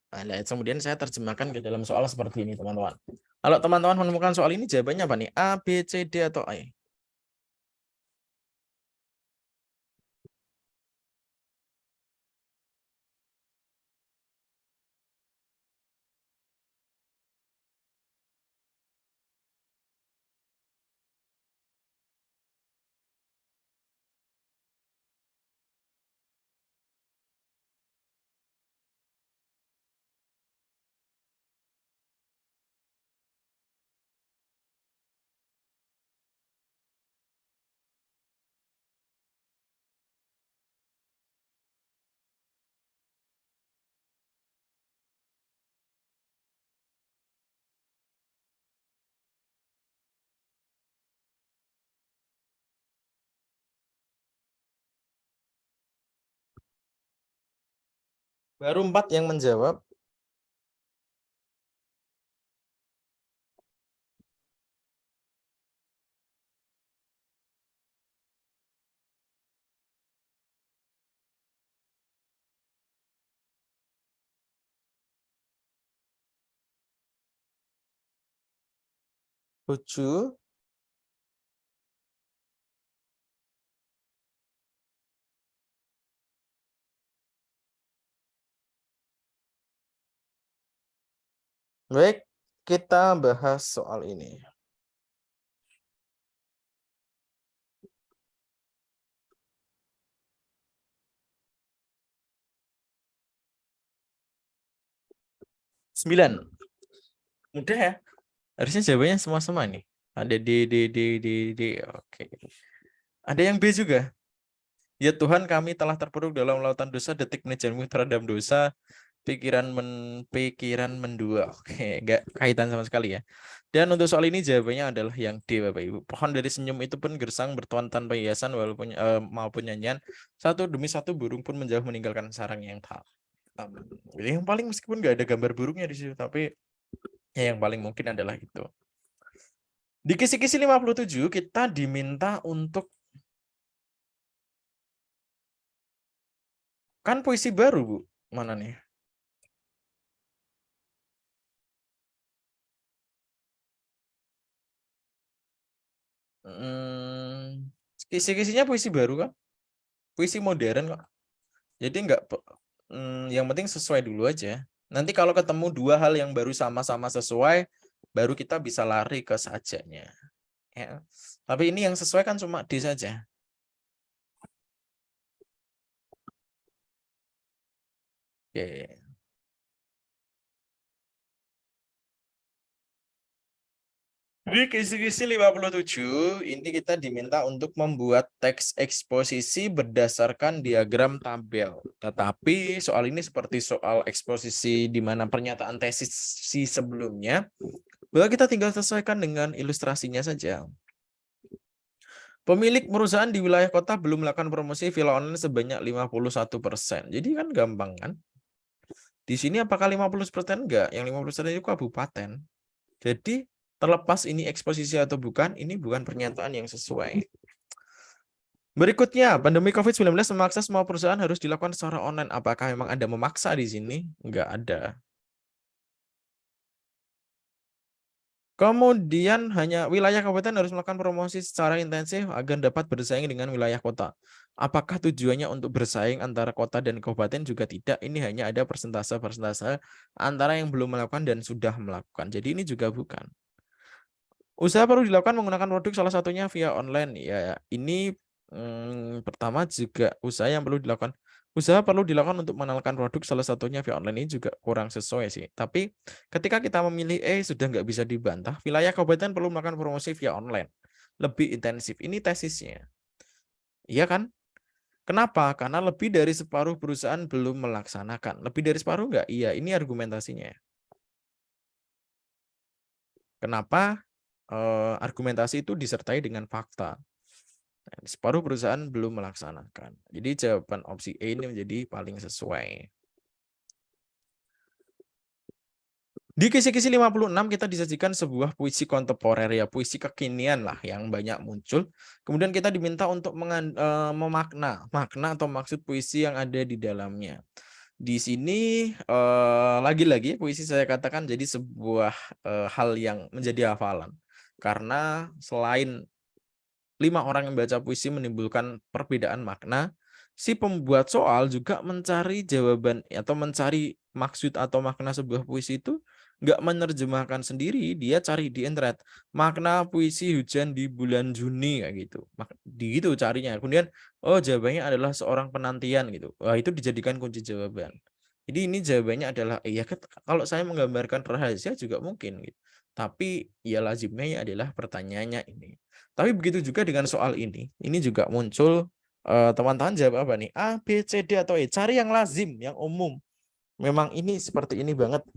S1: kemudian saya terjemahkan ke dalam soal seperti ini, teman-teman. Kalau teman-teman menemukan soal ini, jawabannya apa nih? A, B, C, D, atau E? Baru 4 yang menjawab. Tujuh. Baik, kita bahas soal ini. Sembilan. Mudah ya. Harusnya jawabannya semua nih. Ada D. Oke. Ada yang B juga. Ya Tuhan, kami telah terpuruk dalam lautan dosa, detik manajermu terhadap dosa, pikiran mendua. Oke, enggak kaitan sama sekali ya. Dan untuk soal ini jawabannya adalah yang D, Bapak Ibu. Pohon dari senyum itu pun gersang bertuan tanpa hiasan walaupun maupun nyanyian. Satu demi satu burung pun menjauh meninggalkan sarang yang tak. Yang paling meskipun nggak ada gambar burungnya di situ, tapi ya yang paling mungkin adalah itu. Di kisi-kisi 57 kita diminta untuk kan puisi baru, Bu. Mana nih? Kisi-kisinya puisi baru kan? Puisi modern kok. Jadi nggak yang penting sesuai dulu aja. Nanti kalau ketemu dua hal yang baru sama-sama sesuai, baru kita bisa lari ke sajanya. Ya. Tapi ini yang sesuai kan cuma D saja. Oke. Di kisi-kisi 57, ini kita diminta untuk membuat teks eksposisi berdasarkan diagram tabel. Tetapi soal ini seperti soal eksposisi di mana pernyataan tesis sebelumnya, bahwa kita tinggal sesuaikan dengan ilustrasinya saja. Pemilik perusahaan di wilayah kota belum melakukan promosi villa online sebanyak 51%. Jadi kan gampang kan? Di sini apakah 50% enggak? Yang 50% itu kabupaten. Jadi terlepas ini eksposisi atau bukan, ini bukan pernyataan yang sesuai. Berikutnya, pandemi COVID-19 memaksa semua perusahaan harus dilakukan secara online. Apakah memang Anda memaksa di sini? Enggak ada. Kemudian hanya wilayah kabupaten harus melakukan promosi secara intensif agar dapat bersaing dengan wilayah kota. Apakah tujuannya untuk bersaing antara kota dan kabupaten? Juga tidak. Ini hanya ada persentase-persentase antara yang belum melakukan dan sudah melakukan. Jadi ini juga bukan. Usaha perlu dilakukan menggunakan produk salah satunya via online. Ya, ini pertama juga usaha yang perlu dilakukan. Usaha perlu dilakukan untuk mengenalkan produk salah satunya via online ini juga kurang sesuai sih. Tapi ketika kita memilih sudah nggak bisa dibantah. Wilayah kabupaten perlu melakukan promosi via online. Lebih intensif. Ini tesisnya. Iya kan? Kenapa? Karena lebih dari separuh perusahaan belum melaksanakan. Lebih dari separuh nggak? Iya, ini argumentasinya. Kenapa? Argumentasi itu disertai dengan fakta. Separuh perusahaan belum melaksanakan. Jadi jawaban opsi E ini menjadi paling sesuai. Di kisi-kisi 56 kita disajikan sebuah puisi kontemporer ya, puisi kekinian lah yang banyak muncul. Kemudian kita diminta untuk memakna atau maksud puisi yang ada di dalamnya. Di sini lagi-lagi puisi saya katakan jadi sebuah hal yang menjadi hafalan. Karena selain 5 orang yang baca puisi menimbulkan perbedaan makna, si pembuat soal juga mencari jawaban atau mencari maksud atau makna sebuah puisi itu nggak menerjemahkan sendiri, dia cari di internet. Makna puisi hujan di bulan Juni kayak gitu. Di gitu carinya. Kemudian oh jawabannya adalah seorang penantian gitu. Wah, itu dijadikan kunci jawaban. Jadi ini jawabannya adalah iya kalau saya menggambarkan rahasia juga mungkin gitu. Tapi ya lazimnya adalah pertanyaannya ini. Tapi begitu juga dengan soal ini. Ini juga muncul teman-teman jawab apa nih? A, B, C, D atau E. Cari yang lazim, yang umum. Memang ini seperti ini banget.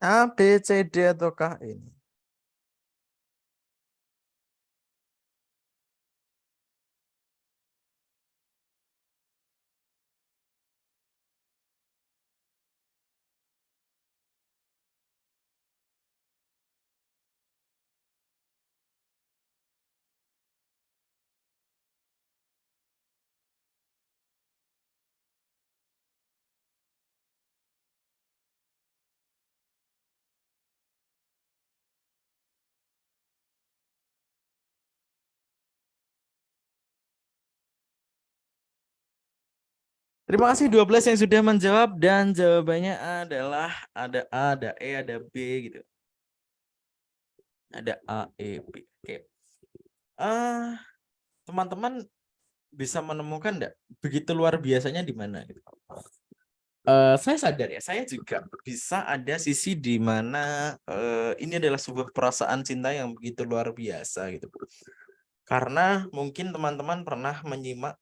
S1: A, B, C, D ataukah ini? Terima kasih 12 yang sudah menjawab dan jawabannya adalah ada A, ada E, ada B gitu. Ada A, E, B. Oke. Teman-teman bisa menemukan enggak begitu luar biasanya di mana gitu. Saya sadar ya, saya juga bisa ada sisi di mana ini adalah sebuah perasaan cinta yang begitu luar biasa gitu. Karena mungkin teman-teman pernah menyimak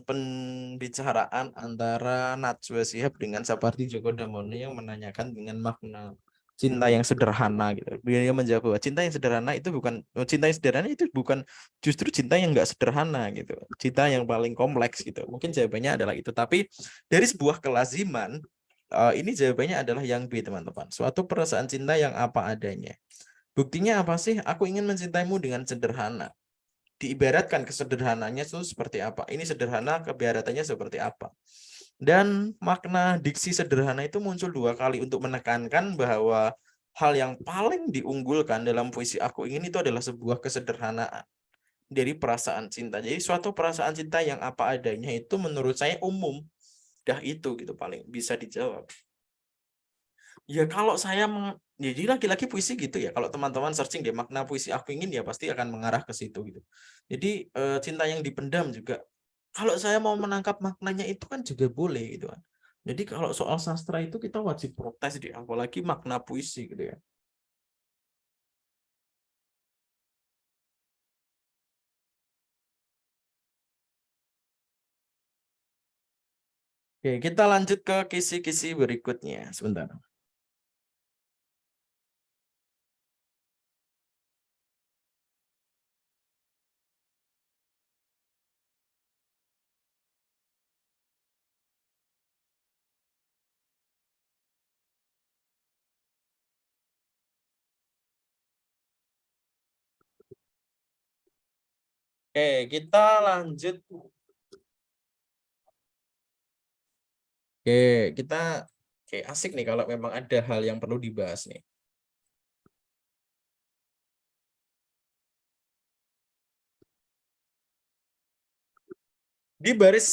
S1: pembicaraan antara Najwa Shihab dengan Sapardi Djoko Damono yang menanyakan dengan makna cinta yang sederhana gitu. Dia menjawab bahwa cinta yang sederhana itu bukan justru cinta yang enggak sederhana gitu. Cinta yang paling kompleks gitu. Mungkin jawabannya adalah itu. Tapi dari sebuah kelaziman ini jawabannya adalah yang B, teman-teman. Suatu perasaan cinta yang apa adanya. Buktinya apa sih? Aku ingin mencintaimu dengan sederhana. Diibaratkan kesederhananya itu seperti apa. Ini sederhana, keibaratnya seperti apa. Dan makna diksi sederhana itu muncul 2 kali untuk menekankan bahwa hal yang paling diunggulkan dalam puisi Aku Ingin itu adalah sebuah kesederhanaan dari perasaan cinta. Jadi suatu perasaan cinta yang apa adanya itu menurut saya umum. Dah itu gitu paling bisa dijawab. Ya kalau saya jadi lagi-lagi puisi gitu ya. Kalau teman-teman searching deh makna puisi Aku Ingin ya pasti akan mengarah ke situ gitu. Jadi cinta yang dipendam juga. Kalau saya mau menangkap maknanya itu kan juga boleh gitu kan. Jadi kalau soal sastra itu kita wajib protes deh, apalagi makna puisi gitu ya. Oke, kita lanjut ke kisi-kisi berikutnya sebentar. Oke, kita lanjut. Oke, kita asik nih kalau memang ada hal yang perlu dibahas nih. Di baris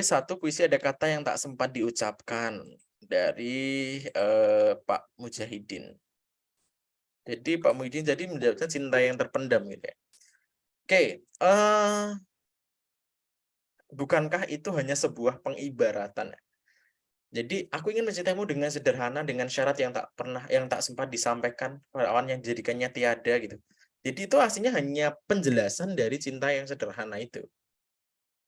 S1: satu puisi ada kata yang tak sempat diucapkan dari Pak Mujahidin. Jadi Pak Mujahidin jadi mendapatkan cinta yang terpendam gitu ya. Oke, bukankah itu hanya sebuah pengibaratan? Jadi aku ingin mencintaimu dengan sederhana dengan syarat yang tak sempat disampaikan lawan yang jadikannya tiada gitu. Jadi itu aslinya hanya penjelasan dari cinta yang sederhana itu.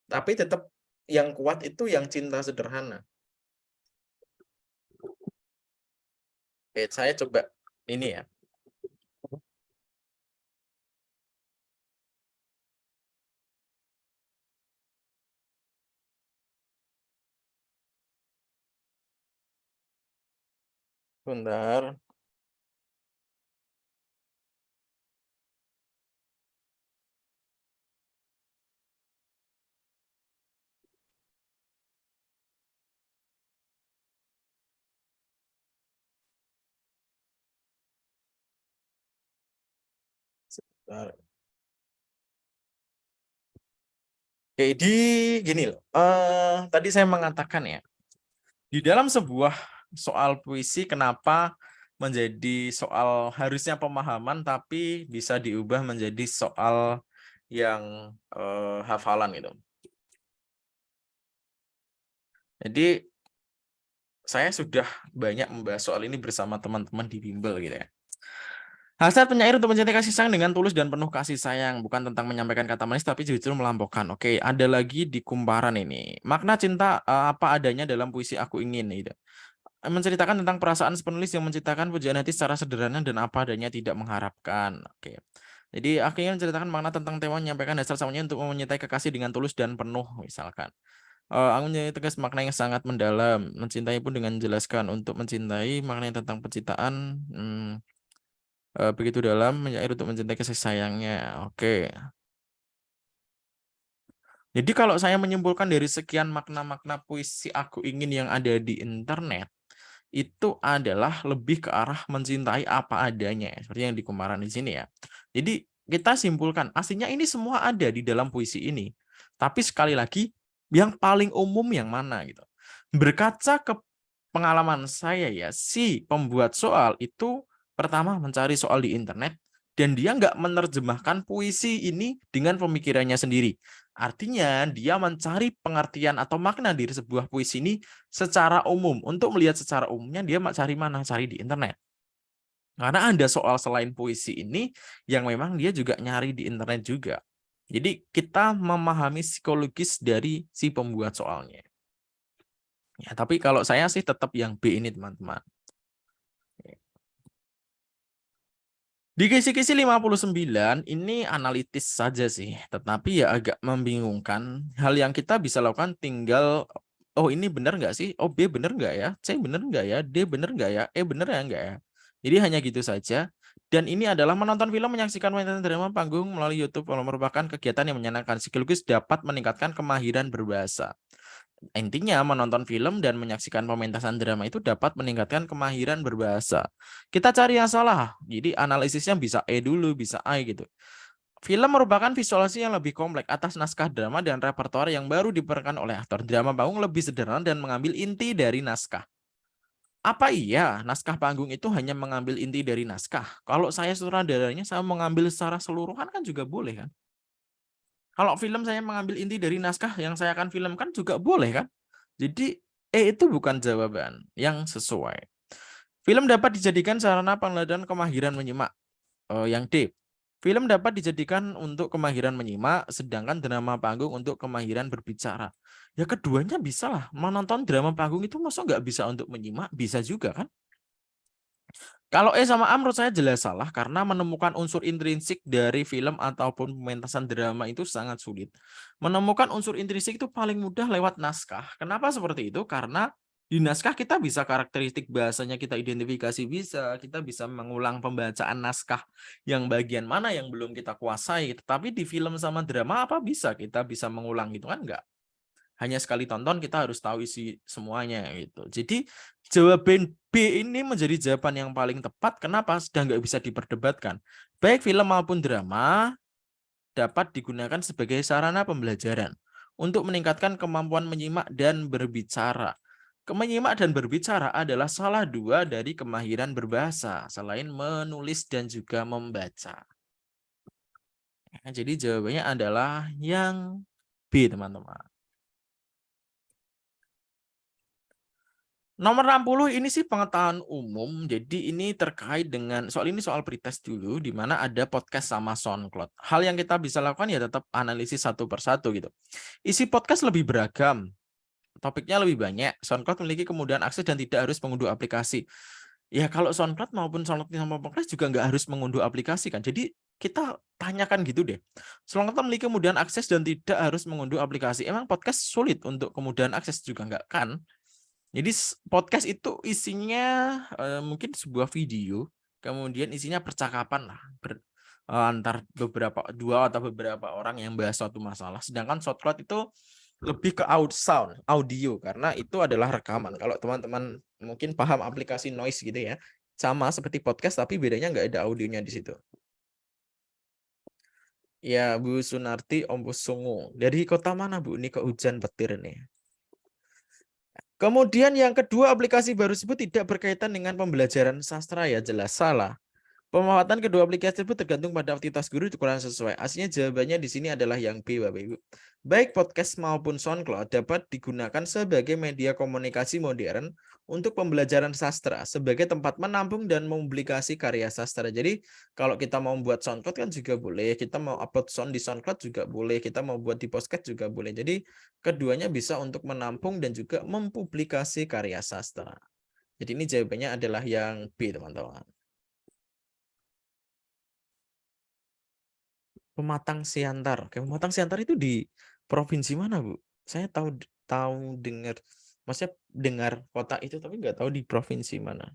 S1: Tapi tetap yang kuat itu yang cinta sederhana. Oke, saya coba ini ya. Bentar. Bentar. Oke, gini loh. Tadi saya mengatakan ya, di dalam sebuah soal puisi kenapa menjadi soal harusnya pemahaman tapi bisa diubah menjadi soal yang hafalan gitu. Jadi saya sudah banyak membahas soal ini bersama teman-teman di bimbel gitu ya. Hasrat penyair untuk mencintai kasih sayang dengan tulus dan penuh kasih sayang, bukan tentang menyampaikan kata manis tapi justru melampaukan. Oke, ada lagi di kumparan ini. Makna cinta apa adanya dalam puisi Aku Ingin gitu. menceritakan tentang perasaan penulis yang menciptakan pujaan hati secara sederhana dan apa adanya, tidak mengharapkan. Oke. Jadi akhirnya menceritakan makna tentang tema, menyampaikan dasar samanya untuk menyintai kekasih dengan tulus dan penuh, misalkan. Aku menjadi tegas makna yang sangat mendalam, mencintai pun dengan menjelaskan untuk mencintai makna tentang penciptaan begitu dalam, menyair untuk mencintai kasih sayangnya. Oke. Jadi kalau saya menyimpulkan dari sekian makna-makna puisi aku ingin yang ada di internet, itu adalah lebih ke arah mencintai apa adanya, seperti yang dikembangkan di sini ya. Jadi kita simpulkan, aslinya ini semua ada di dalam puisi ini. Tapi sekali lagi, yang paling umum yang mana gitu. Berkaca ke pengalaman saya ya, si pembuat soal itu pertama mencari soal di internet, dan dia nggak menerjemahkan puisi ini dengan pemikirannya sendiri. Artinya dia mencari pengertian atau makna dari sebuah puisi ini secara umum. Untuk melihat secara umumnya dia cari mana? Cari di internet. Karena ada soal selain puisi ini yang memang dia juga nyari di internet juga. Jadi kita memahami psikologis dari si pembuat soalnya. Ya, tapi kalau saya sih tetap yang B ini teman-teman. Di kisi-kisi 59 ini analitis saja sih, tetapi ya agak membingungkan. Hal yang kita bisa lakukan tinggal, oh ini benar nggak sih? Oh B benar nggak ya? C benar nggak ya? D benar nggak ya? E benar ya nggak ya? Jadi hanya gitu saja. Dan ini adalah menonton film, menyaksikan pementasan drama panggung melalui YouTube merupakan kegiatan yang menyenangkan. Psikologis dapat meningkatkan kemahiran berbahasa. Intinya menonton film dan menyaksikan pementasan drama itu dapat meningkatkan kemahiran berbahasa. Kita cari yang salah. Jadi analisisnya bisa E dulu, bisa A gitu. Film merupakan visualisasi yang lebih kompleks atas naskah drama dan repertoar yang baru diperankan oleh aktor. Drama panggung lebih sederhana dan mengambil inti dari naskah. Apa iya naskah panggung itu hanya mengambil inti dari naskah? Kalau saya sutradaranya, saya mengambil secara seluruhan kan juga boleh kan? Kalau film saya mengambil inti dari naskah yang saya akan filmkan juga boleh kan? Jadi itu bukan jawaban yang sesuai. Film dapat dijadikan sarana penglihatan kemahiran menyimak. Yang D. Film dapat dijadikan untuk kemahiran menyimak, sedangkan drama panggung untuk kemahiran berbicara. Ya keduanya bisa lah. Menonton drama panggung itu masa nggak bisa untuk menyimak? Bisa juga kan? Kalau E sama A menurut saya jelas salah karena menemukan unsur intrinsik dari film ataupun pementasan drama itu sangat sulit. Menemukan unsur intrinsik itu paling mudah lewat naskah. Kenapa seperti itu? Karena di naskah kita bisa karakteristik bahasanya kita identifikasi bisa, kita bisa mengulang pembacaan naskah yang bagian mana yang belum kita kuasai. Tetapi di film sama drama apa bisa kita bisa mengulang gitu kan enggak? Hanya sekali tonton kita harus tahu isi semuanya gitu. Jadi jawaban B ini menjadi jawaban yang paling tepat. Kenapa? Sudah nggak bisa diperdebatkan. Baik film maupun drama dapat digunakan sebagai sarana pembelajaran untuk meningkatkan kemampuan menyimak dan berbicara. Menyimak dan berbicara adalah salah dua dari kemahiran berbahasa selain menulis dan juga membaca. Jadi jawabannya adalah yang B, teman-teman. Nomor 60 ini sih pengetahuan umum. Jadi ini terkait dengan soal ini soal pretest dulu di mana ada podcast sama SoundCloud. Hal yang kita bisa lakukan ya tetap analisis satu persatu gitu. Isi podcast lebih beragam. Topiknya lebih banyak. SoundCloud memiliki kemudahan akses dan tidak harus mengunduh aplikasi. Ya kalau SoundCloud maupun SoundCloud sama podcast juga nggak harus mengunduh aplikasi kan. Jadi kita tanyakan gitu deh. SoundCloud memiliki kemudahan akses dan tidak harus mengunduh aplikasi. Emang podcast sulit untuk kemudahan akses juga nggak kan? Jadi podcast itu isinya mungkin sebuah video, kemudian isinya percakapan lah antar dua atau beberapa orang yang bahas suatu masalah. Sedangkan SoundCloud itu lebih ke sound, audio karena itu adalah rekaman. Kalau teman-teman mungkin paham aplikasi noise gitu ya, sama seperti podcast tapi bedanya nggak ada audionya di situ. Ya Bu Sunarti Ombusungu. Dari kota mana Bu? Ini kok hujan petir nih. Kemudian yang kedua, aplikasi baru tersebut tidak berkaitan dengan pembelajaran sastra ya, jelas salah. Pemanfaatan kedua aplikasi tersebut tergantung pada aktivitas guru kurang sesuai. Aslinya jawabannya di sini adalah yang B, Bapak Ibu. Baik podcast maupun SoundCloud dapat digunakan sebagai media komunikasi modern untuk pembelajaran sastra sebagai tempat menampung dan mempublikasi karya sastra. Jadi kalau kita mau buat SoundCloud kan juga boleh, kita mau upload sound di SoundCloud juga boleh, kita mau buat di podcast juga boleh. Jadi keduanya bisa untuk menampung dan juga mempublikasi karya sastra. Jadi ini jawabannya adalah yang B, teman-teman. Pematang Siantar. Oke, Pematang Siantar itu di provinsi mana, Bu? Saya tahu dengar, maksudnya dengar kota itu tapi nggak tahu di provinsi mana.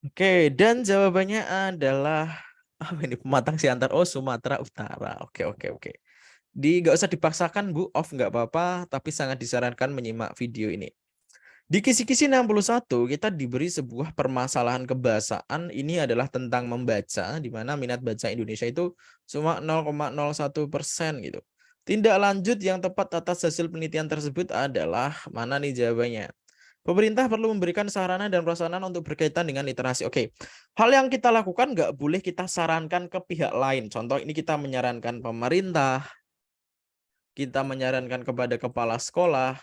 S1: Oke, dan jawabannya adalah apa ini? Pematang Siantar. Oh, Sumatera Utara. Oke, oke, oke. Nggak usah dipaksakan, Bu. Off nggak apa-apa, tapi sangat disarankan menyimak video ini. Di kisi-kisi 61, kita diberi sebuah permasalahan kebahasaan. Ini adalah tentang membaca, di mana minat baca Indonesia itu cuma 0,01% gitu. Tindak lanjut yang tepat atas hasil penelitian tersebut adalah, mana nih jawabannya? Pemerintah perlu memberikan sarana dan prasarana untuk berkaitan dengan literasi. Oke, hal yang kita lakukan nggak boleh kita sarankan ke pihak lain. Contoh ini kita menyarankan pemerintah, kita menyarankan kepada kepala sekolah,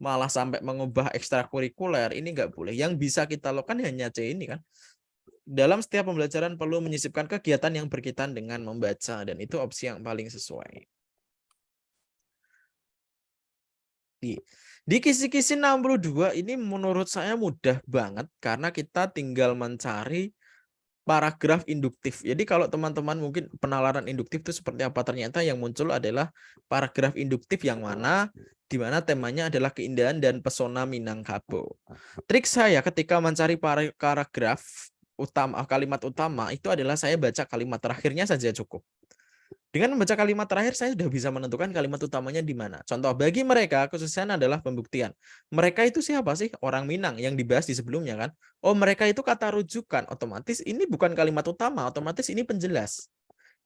S1: malah sampai mengubah ekstrakurikuler, ini nggak boleh. Yang bisa kita lakukan hanya C ini kan. Dalam setiap pembelajaran perlu menyisipkan kegiatan yang berkaitan dengan membaca, dan itu opsi yang paling sesuai. Di kisi-kisi 62 ini menurut saya mudah banget karena kita tinggal mencari paragraf induktif. Jadi kalau teman-teman mungkin penalaran induktif itu seperti apa, ternyata yang muncul adalah paragraf induktif yang mana di mana temanya adalah keindahan dan pesona Minangkabau. Trik saya ketika mencari paragraf utama, kalimat utama itu adalah saya baca kalimat terakhirnya saja cukup. Dengan membaca kalimat terakhir, saya sudah bisa menentukan kalimat utamanya di mana. Contoh, bagi mereka, khususnya adalah pembuktian. Mereka itu siapa sih? Orang Minang yang dibahas di sebelumnya kan. Oh, mereka itu kata rujukan. Otomatis ini bukan kalimat utama, otomatis ini penjelas.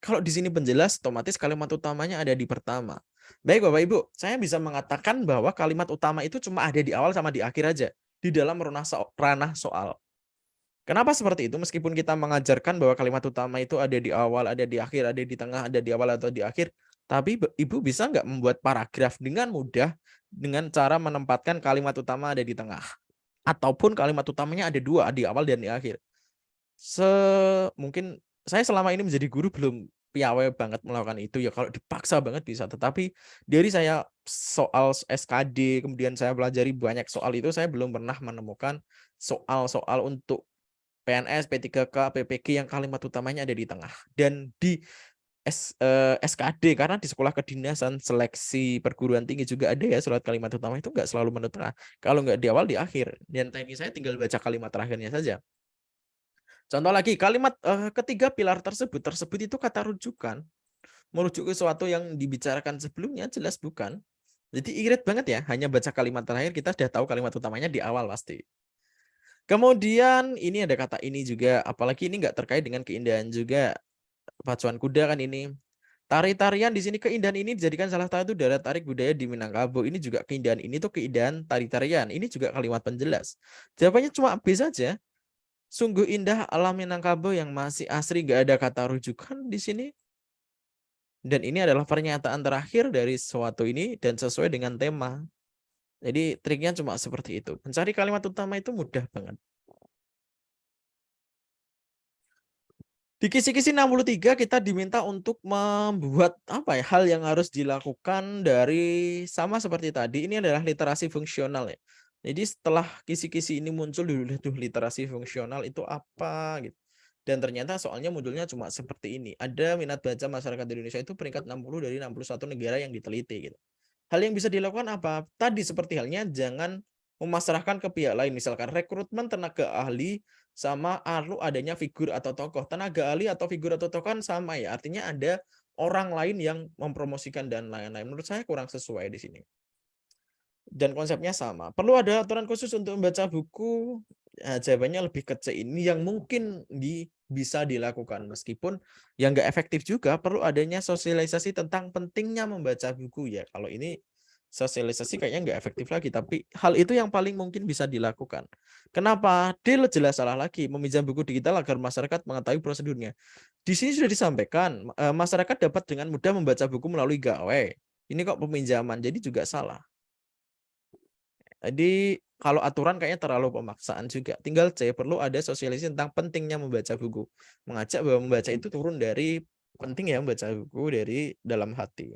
S1: Kalau di sini penjelas, otomatis kalimat utamanya ada di pertama. Baik, Bapak Ibu, saya bisa mengatakan bahwa kalimat utama itu cuma ada di awal sama di akhir aja. Di dalam ranah soal. Kenapa seperti itu? Meskipun kita mengajarkan bahwa kalimat utama itu ada di awal, ada di akhir, ada di tengah, ada di awal atau di akhir, tapi Ibu bisa nggak membuat paragraf dengan mudah dengan cara menempatkan kalimat utama ada di tengah, ataupun kalimat utamanya ada dua, di awal dan di akhir. Mungkin saya selama ini menjadi guru belum piawai banget melakukan itu ya, kalau dipaksa banget bisa, tetapi dari saya soal SKD, kemudian saya pelajari banyak soal itu, saya belum pernah menemukan soal-soal untuk PNS, P3K, PPG yang kalimat utamanya ada di tengah. Dan di SKD, karena di sekolah kedinasan seleksi perguruan tinggi juga ada ya surat kalimat utama itu nggak selalu menurut tengah. Kalau nggak di awal, di akhir. Dan teknik saya tinggal baca kalimat terakhirnya saja. Contoh lagi, kalimat ketiga pilar tersebut itu kata rujukan. Merujuk ke sesuatu yang dibicarakan sebelumnya, jelas bukan. Jadi irit banget ya, hanya baca kalimat terakhir kita sudah tahu kalimat utamanya di awal pasti. Kemudian ini ada kata ini juga, apalagi ini nggak terkait dengan keindahan juga. Pacuan kuda kan ini. Tari-tarian di sini, keindahan ini dijadikan salah satu daya tarik budaya di Minangkabau. Ini juga keindahan ini tuh keindahan tari-tarian. Ini juga kalimat penjelas. Jawabannya cuma B saja. Sungguh indah alam Minangkabau yang masih asri, nggak ada kata rujukan di sini. Dan ini adalah pernyataan terakhir dari sesuatu ini dan sesuai dengan tema. Jadi triknya cuma seperti itu. Mencari kalimat utama itu mudah banget. Di kisi-kisi 63 kita diminta untuk membuat apa ya, hal yang harus dilakukan dari sama seperti tadi. Ini adalah literasi fungsional ya. Jadi setelah kisi-kisi ini muncul dulu tuh literasi fungsional itu apa gitu. Dan ternyata soalnya modulnya cuma seperti ini. Ada minat baca masyarakat Indonesia itu peringkat 60 dari 61 negara yang diteliti gitu. Hal yang bisa dilakukan apa? Tadi seperti halnya jangan memasrahkan ke pihak lain, misalkan rekrutmen tenaga ahli sama adanya figur atau tokoh. Tenaga ahli atau figur atau tokoh kan sama ya, artinya ada orang lain yang mempromosikan dan lain-lain. Menurut saya kurang sesuai di sini. Dan konsepnya sama. Perlu ada aturan khusus untuk membaca buku? Jawabannya lebih ke C ini yang mungkin bisa dilakukan. Meskipun yang nggak efektif juga, perlu adanya sosialisasi tentang pentingnya membaca buku ya. Kalau ini sosialisasi kayaknya nggak efektif lagi, tapi hal itu yang paling mungkin bisa dilakukan. Kenapa? D jelas salah lagi, meminjam buku digital agar masyarakat mengetahui prosedurnya. Di sini sudah disampaikan, masyarakat dapat dengan mudah membaca buku melalui gawai. Ini kok peminjaman, jadi juga salah. Jadi kalau aturan kayaknya terlalu pemaksaan juga. Tinggal C, perlu ada sosialisasi tentang pentingnya membaca buku. Mengajak bahwa membaca itu turun dari penting ya membaca buku dari dalam hati.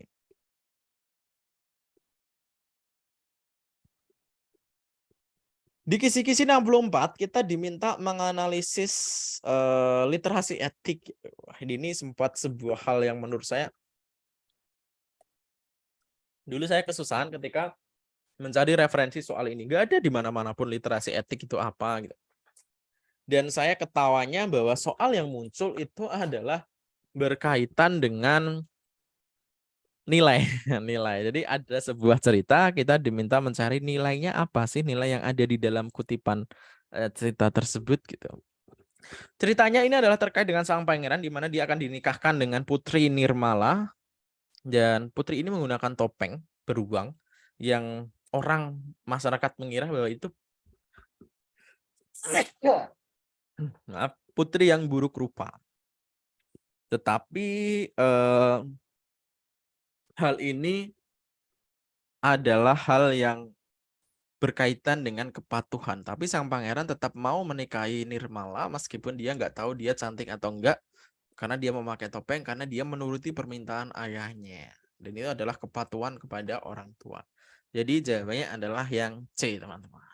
S1: Di kisi-kisi 64 kita diminta menganalisis literasi etik. Wah, ini sempat sebuah hal yang menurut saya dulu saya kesusahan ketika mencari referensi soal ini. Nggak ada di mana-mana pun literasi etik itu apa gitu. Dan saya ketawanya bahwa soal yang muncul itu adalah berkaitan dengan nilai. Nilai. Jadi ada sebuah cerita kita diminta mencari nilainya apa sih, nilai yang ada di dalam kutipan cerita tersebut gitu. Ceritanya ini adalah terkait dengan sang pangeran di mana dia akan dinikahkan dengan Putri Nirmala dan putri ini menggunakan topeng beruang yang orang masyarakat mengira bahwa itu maaf, putri yang buruk rupa. Tetapi hal ini adalah hal yang berkaitan dengan kepatuhan. Tapi sang pangeran tetap mau menikahi Nirmala meskipun dia nggak tahu dia cantik atau enggak. Karena dia memakai topeng, karena dia menuruti permintaan ayahnya. Dan itu adalah kepatuhan kepada orang tua. Jadi jawabannya adalah yang C, teman-teman.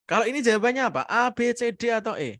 S1: Kalau ini jawabannya apa? A, B, C, D, atau E?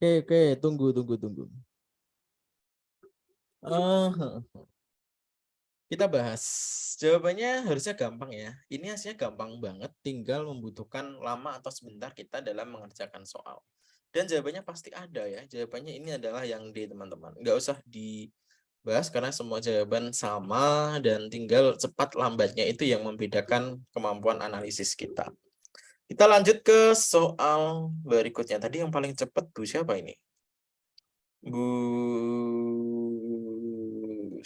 S1: Oke, tunggu. Kita bahas. Jawabannya harusnya gampang ya. Ini hasilnya gampang banget, tinggal membutuhkan lama atau sebentar kita dalam mengerjakan soal. Dan jawabannya pasti ada ya. Jawabannya ini adalah yang D, teman-teman. Nggak usah dibahas karena semua jawaban sama dan tinggal cepat lambatnya itu yang membedakan kemampuan analisis kita. Kita lanjut ke soal berikutnya. Tadi yang paling cepat Bu siapa ini? Bu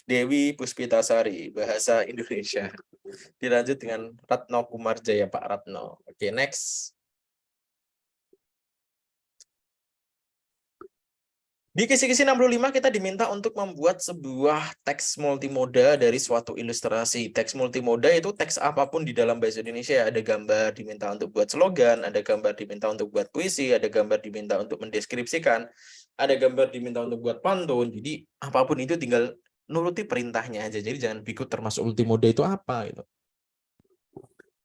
S1: Dewi Puspitasari, bahasa Indonesia. Dilanjut dengan Ratno Kumarjaya, Pak Ratno. Oke, next. Di kisi-kisi 65 kita diminta untuk membuat sebuah teks multimoda dari suatu ilustrasi. Teks multimoda itu teks apapun di dalam bahasa Indonesia. Ada gambar diminta untuk buat slogan, ada gambar diminta untuk buat puisi, ada gambar diminta untuk mendeskripsikan, ada gambar diminta untuk buat pantun. Jadi apapun itu tinggal nuruti perintahnya aja. Jadi jangan pikir termasuk multimoda itu apa gitu.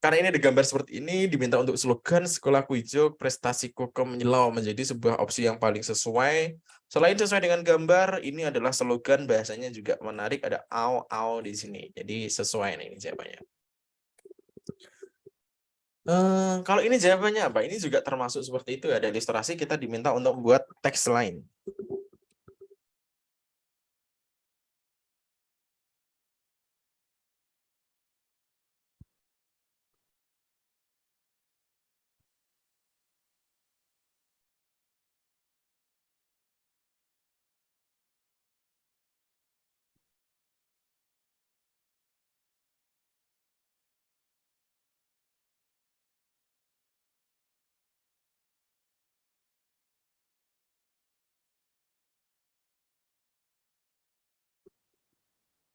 S1: Karena ini ada gambar seperti ini, diminta untuk slogan Sekolahku Hijau, prestasiku menyelau menjadi sebuah opsi yang paling sesuai. Selain sesuai dengan gambar, ini adalah slogan, bahasanya juga menarik, ada au di sini. Jadi sesuai nih ini jawabannya. Kalau ini jawabannya apa? Ini juga termasuk seperti itu, ada ilustrasi, kita diminta untuk membuat teks lain.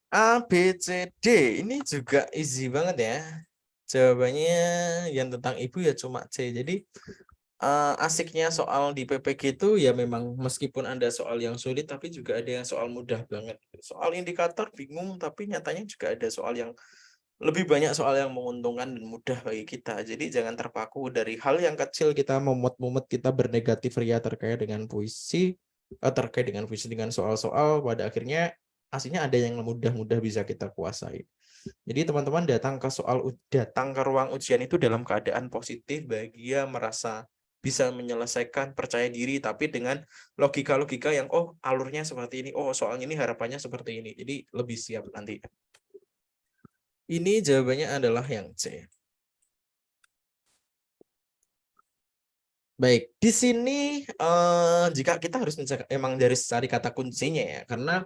S1: A, B, C, D. Ini juga easy banget ya. Jawabannya yang tentang ibu ya cuma C. Jadi asiknya soal di PPG itu ya memang meskipun ada soal yang sulit tapi juga ada yang soal mudah banget. Soal indikator bingung tapi nyatanya juga ada soal yang lebih banyak soal yang menguntungkan dan mudah bagi kita. Jadi jangan terpaku dari hal yang kecil kita memut-mumut kita bernegatif ria terkait dengan puisi, terkait dengan puisi dengan soal-soal pada akhirnya aslinya ada yang mudah-mudah bisa kita kuasai. Jadi teman-teman datang ke ruang ujian itu dalam keadaan positif, bahagia, merasa bisa menyelesaikan, percaya diri, tapi dengan logika-logika yang oh alurnya seperti ini, oh soalnya ini harapannya seperti ini. Jadi lebih siap nanti. Ini jawabannya adalah yang C. Baik, di sini jika kita harus emang dari cari kata kuncinya ya, karena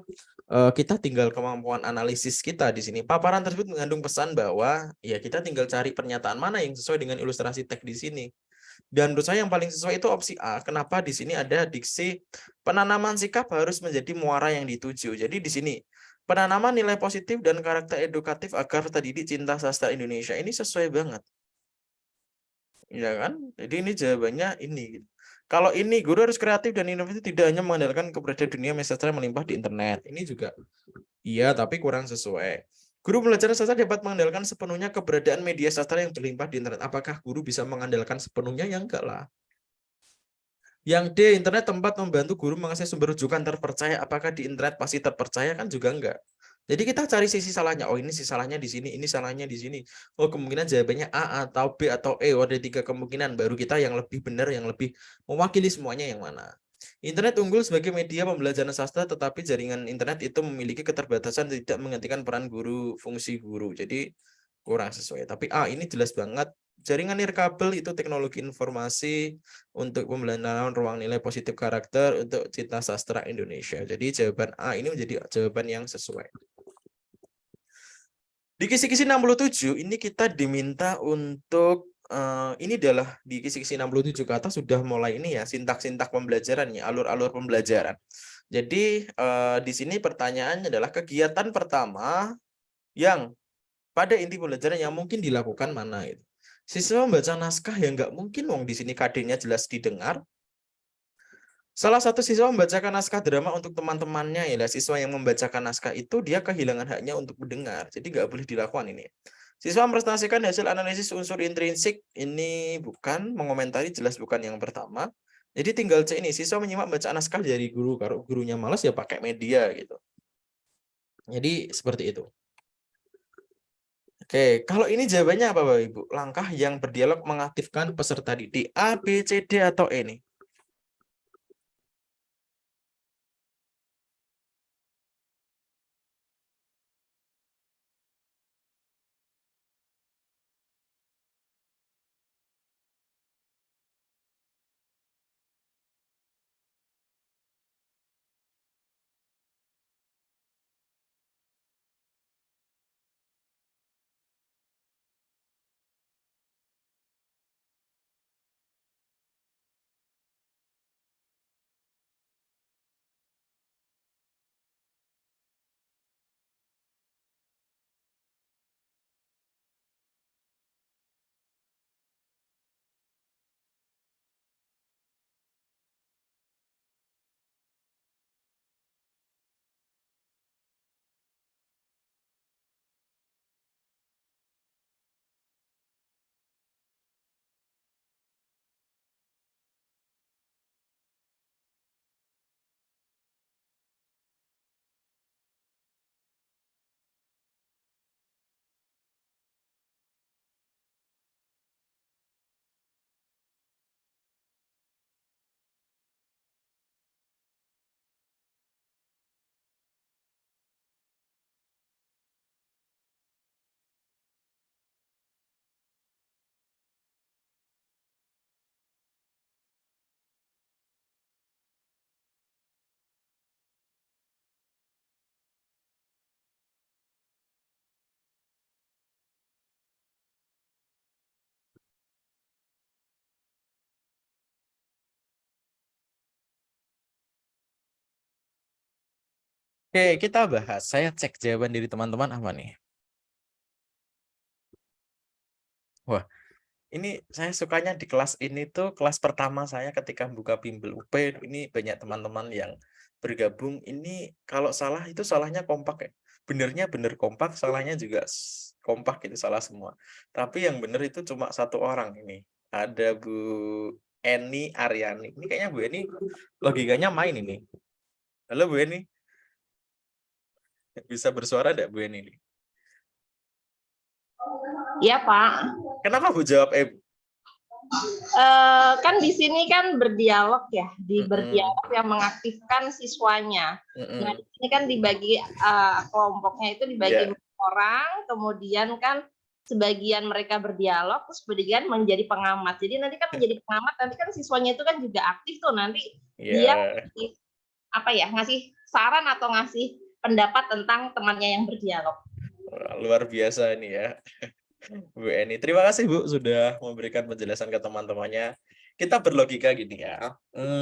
S1: kita tinggal kemampuan analisis kita di sini. Paparan tersebut mengandung pesan bahwa ya kita tinggal cari pernyataan mana yang sesuai dengan ilustrasi teks di sini. Dan menurut saya yang paling sesuai itu opsi A. Kenapa di sini ada diksi penanaman sikap harus menjadi muara yang dituju. Jadi di sini penanaman nilai positif dan karakter edukatif agar terdidik cinta sastra Indonesia ini sesuai banget. Ya kan? Jadi ini jawabannya ini. Kalau ini guru harus kreatif dan inovatif tidak hanya mengandalkan keberadaan dunia sastra yang melimpah di internet. Ini juga iya, tapi kurang sesuai. Guru belajar sastra dapat mengandalkan sepenuhnya keberadaan media sastra yang berlimpah di internet. Apakah guru bisa mengandalkan sepenuhnya? Ya enggak lah. Yang D, internet tempat membantu guru mengakses sumber rujukan terpercaya. Apakah di internet pasti terpercaya? Kan juga enggak. Jadi kita cari sisi salahnya. Oh, ini sisi salahnya di sini, ini salahnya di sini. Oh, kemungkinan jawabannya A atau B atau E. Oh, ada 3 kemungkinan. Baru kita yang lebih benar, yang lebih mewakili semuanya yang mana. Internet unggul sebagai media pembelajaran sastra, tetapi jaringan internet itu memiliki keterbatasan tidak menggantikan peran guru, fungsi guru. Jadi kurang sesuai. Tapi ini jelas banget. Jaringan nirkabel itu teknologi informasi untuk pembelajaran ruang nilai positif karakter untuk cita sastra Indonesia. Jadi jawaban A ini menjadi jawaban yang sesuai. Di kisi-kisi 67 ini kita diminta untuk ini adalah di kisi-kisi 67 ke atas sudah mulai ini ya sintak-sintak pembelajarannya, alur-alur pembelajaran. Jadi di sini pertanyaannya adalah kegiatan pertama yang pada inti pembelajaran yang mungkin dilakukan mana itu. Siswa membaca naskah yang nggak mungkin wong di sini KD-nya jelas didengar. Salah satu siswa membacakan naskah drama untuk teman-temannya ya. Siswa yang membacakan naskah itu dia kehilangan haknya untuk mendengar. Jadi nggak boleh dilakukan ini. Siswa mempresentasikan hasil analisis unsur intrinsik. Ini bukan mengomentari, jelas bukan yang pertama. Jadi tinggal C ini. Siswa menyimak bacaan naskah dari guru. Kalau gurunya malas ya pakai media gitu. Jadi seperti itu. Oke, kalau ini jawabannya apa Bapak Ibu? Langkah yang berdialog mengaktifkan peserta didik. A, B, C, D, atau E nih? Oke, kita bahas. Saya cek jawaban dari teman-teman apa nih? Wah, ini saya sukanya di kelas ini tuh kelas pertama saya ketika buka bimbel UP. Ini banyak teman-teman yang bergabung. Ini kalau salah itu salahnya kompak ya. Benernya bener kompak, salahnya juga kompak itu salah semua. Tapi yang bener itu cuma satu orang ini. Ada Bu Eni Aryani. Ini kayaknya Bu Eni logikanya main ini. Halo Bu Eni, bisa bersuara enggak Bu Eni ini?
S3: Iya, Pak.
S1: Kenapa Bu jawab
S3: Kan di sini kan berdialog ya, berdialog yang mengaktifkan siswanya. Nah, di sini kan dibagi kelompoknya itu dibagi orang, kemudian kan sebagian mereka berdialog, terus sebagian menjadi pengamat. Jadi nanti kan menjadi pengamat, nanti kan siswanya itu kan juga aktif tuh, nanti dia ngasih saran atau ngasih pendapat tentang temannya yang berdialog.
S1: Luar biasa ini ya. Bu Eni, terima kasih Bu sudah memberikan penjelasan ke teman-temannya. Kita berlogika gini ya.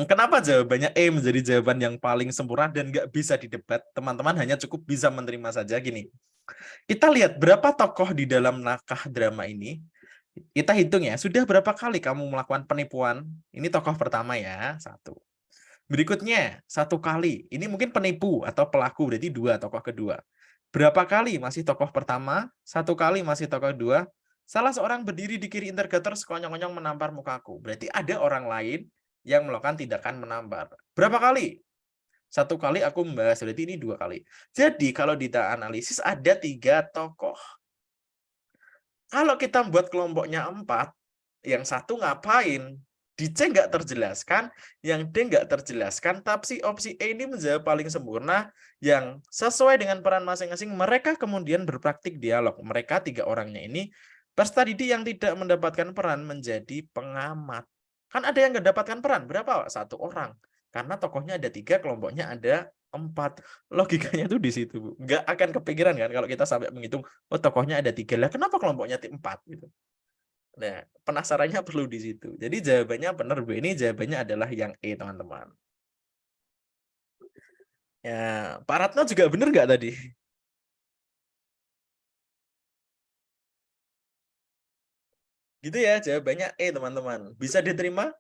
S1: Kenapa jawabannya E menjadi jawaban yang paling sempurna dan nggak bisa didebat? Teman-teman hanya cukup bisa menerima saja gini. Kita lihat berapa tokoh di dalam naskah drama ini. Kita hitung ya, sudah berapa kali kamu melakukan penipuan? Ini tokoh pertama ya, 1. Berikutnya, 1 kali. Ini mungkin penipu atau pelaku, berarti 2, tokoh kedua. Berapa kali masih tokoh pertama, 1 kali masih tokoh kedua. Salah seorang berdiri di kiri interrogator sekonyong-konyong menampar mukaku. Berarti ada orang lain yang melakukan tindakan menampar. Berapa kali? 1 kali aku membahas, berarti ini 2 kali. Jadi kalau kita analisis ada 3 tokoh. Kalau kita buat kelompoknya 4, yang 1 ngapain? Di C nggak terjelaskan, yang D nggak terjelaskan, tapi opsi E ini menjawab paling sempurna, yang sesuai dengan peran masing-masing, mereka kemudian berpraktik dialog. Mereka 3 orangnya ini peserta didik yang tidak mendapatkan peran menjadi pengamat. Kan ada yang nggak dapatkan peran, berapa? 1 orang. Karena tokohnya ada 3, kelompoknya ada 4. Logikanya tuh di situ, Bu. Nggak akan kepikiran kan kalau kita sampai menghitung, oh tokohnya ada 3, lah kenapa kelompoknya 4 gitu. Nah, penasarannya perlu di situ. Jadi jawabannya benar, Bu. Ini jawabannya adalah yang E, teman-teman. Ya, Pak Ratno juga benar nggak tadi? Gitu ya, jawabannya E, teman-teman. Bisa diterima?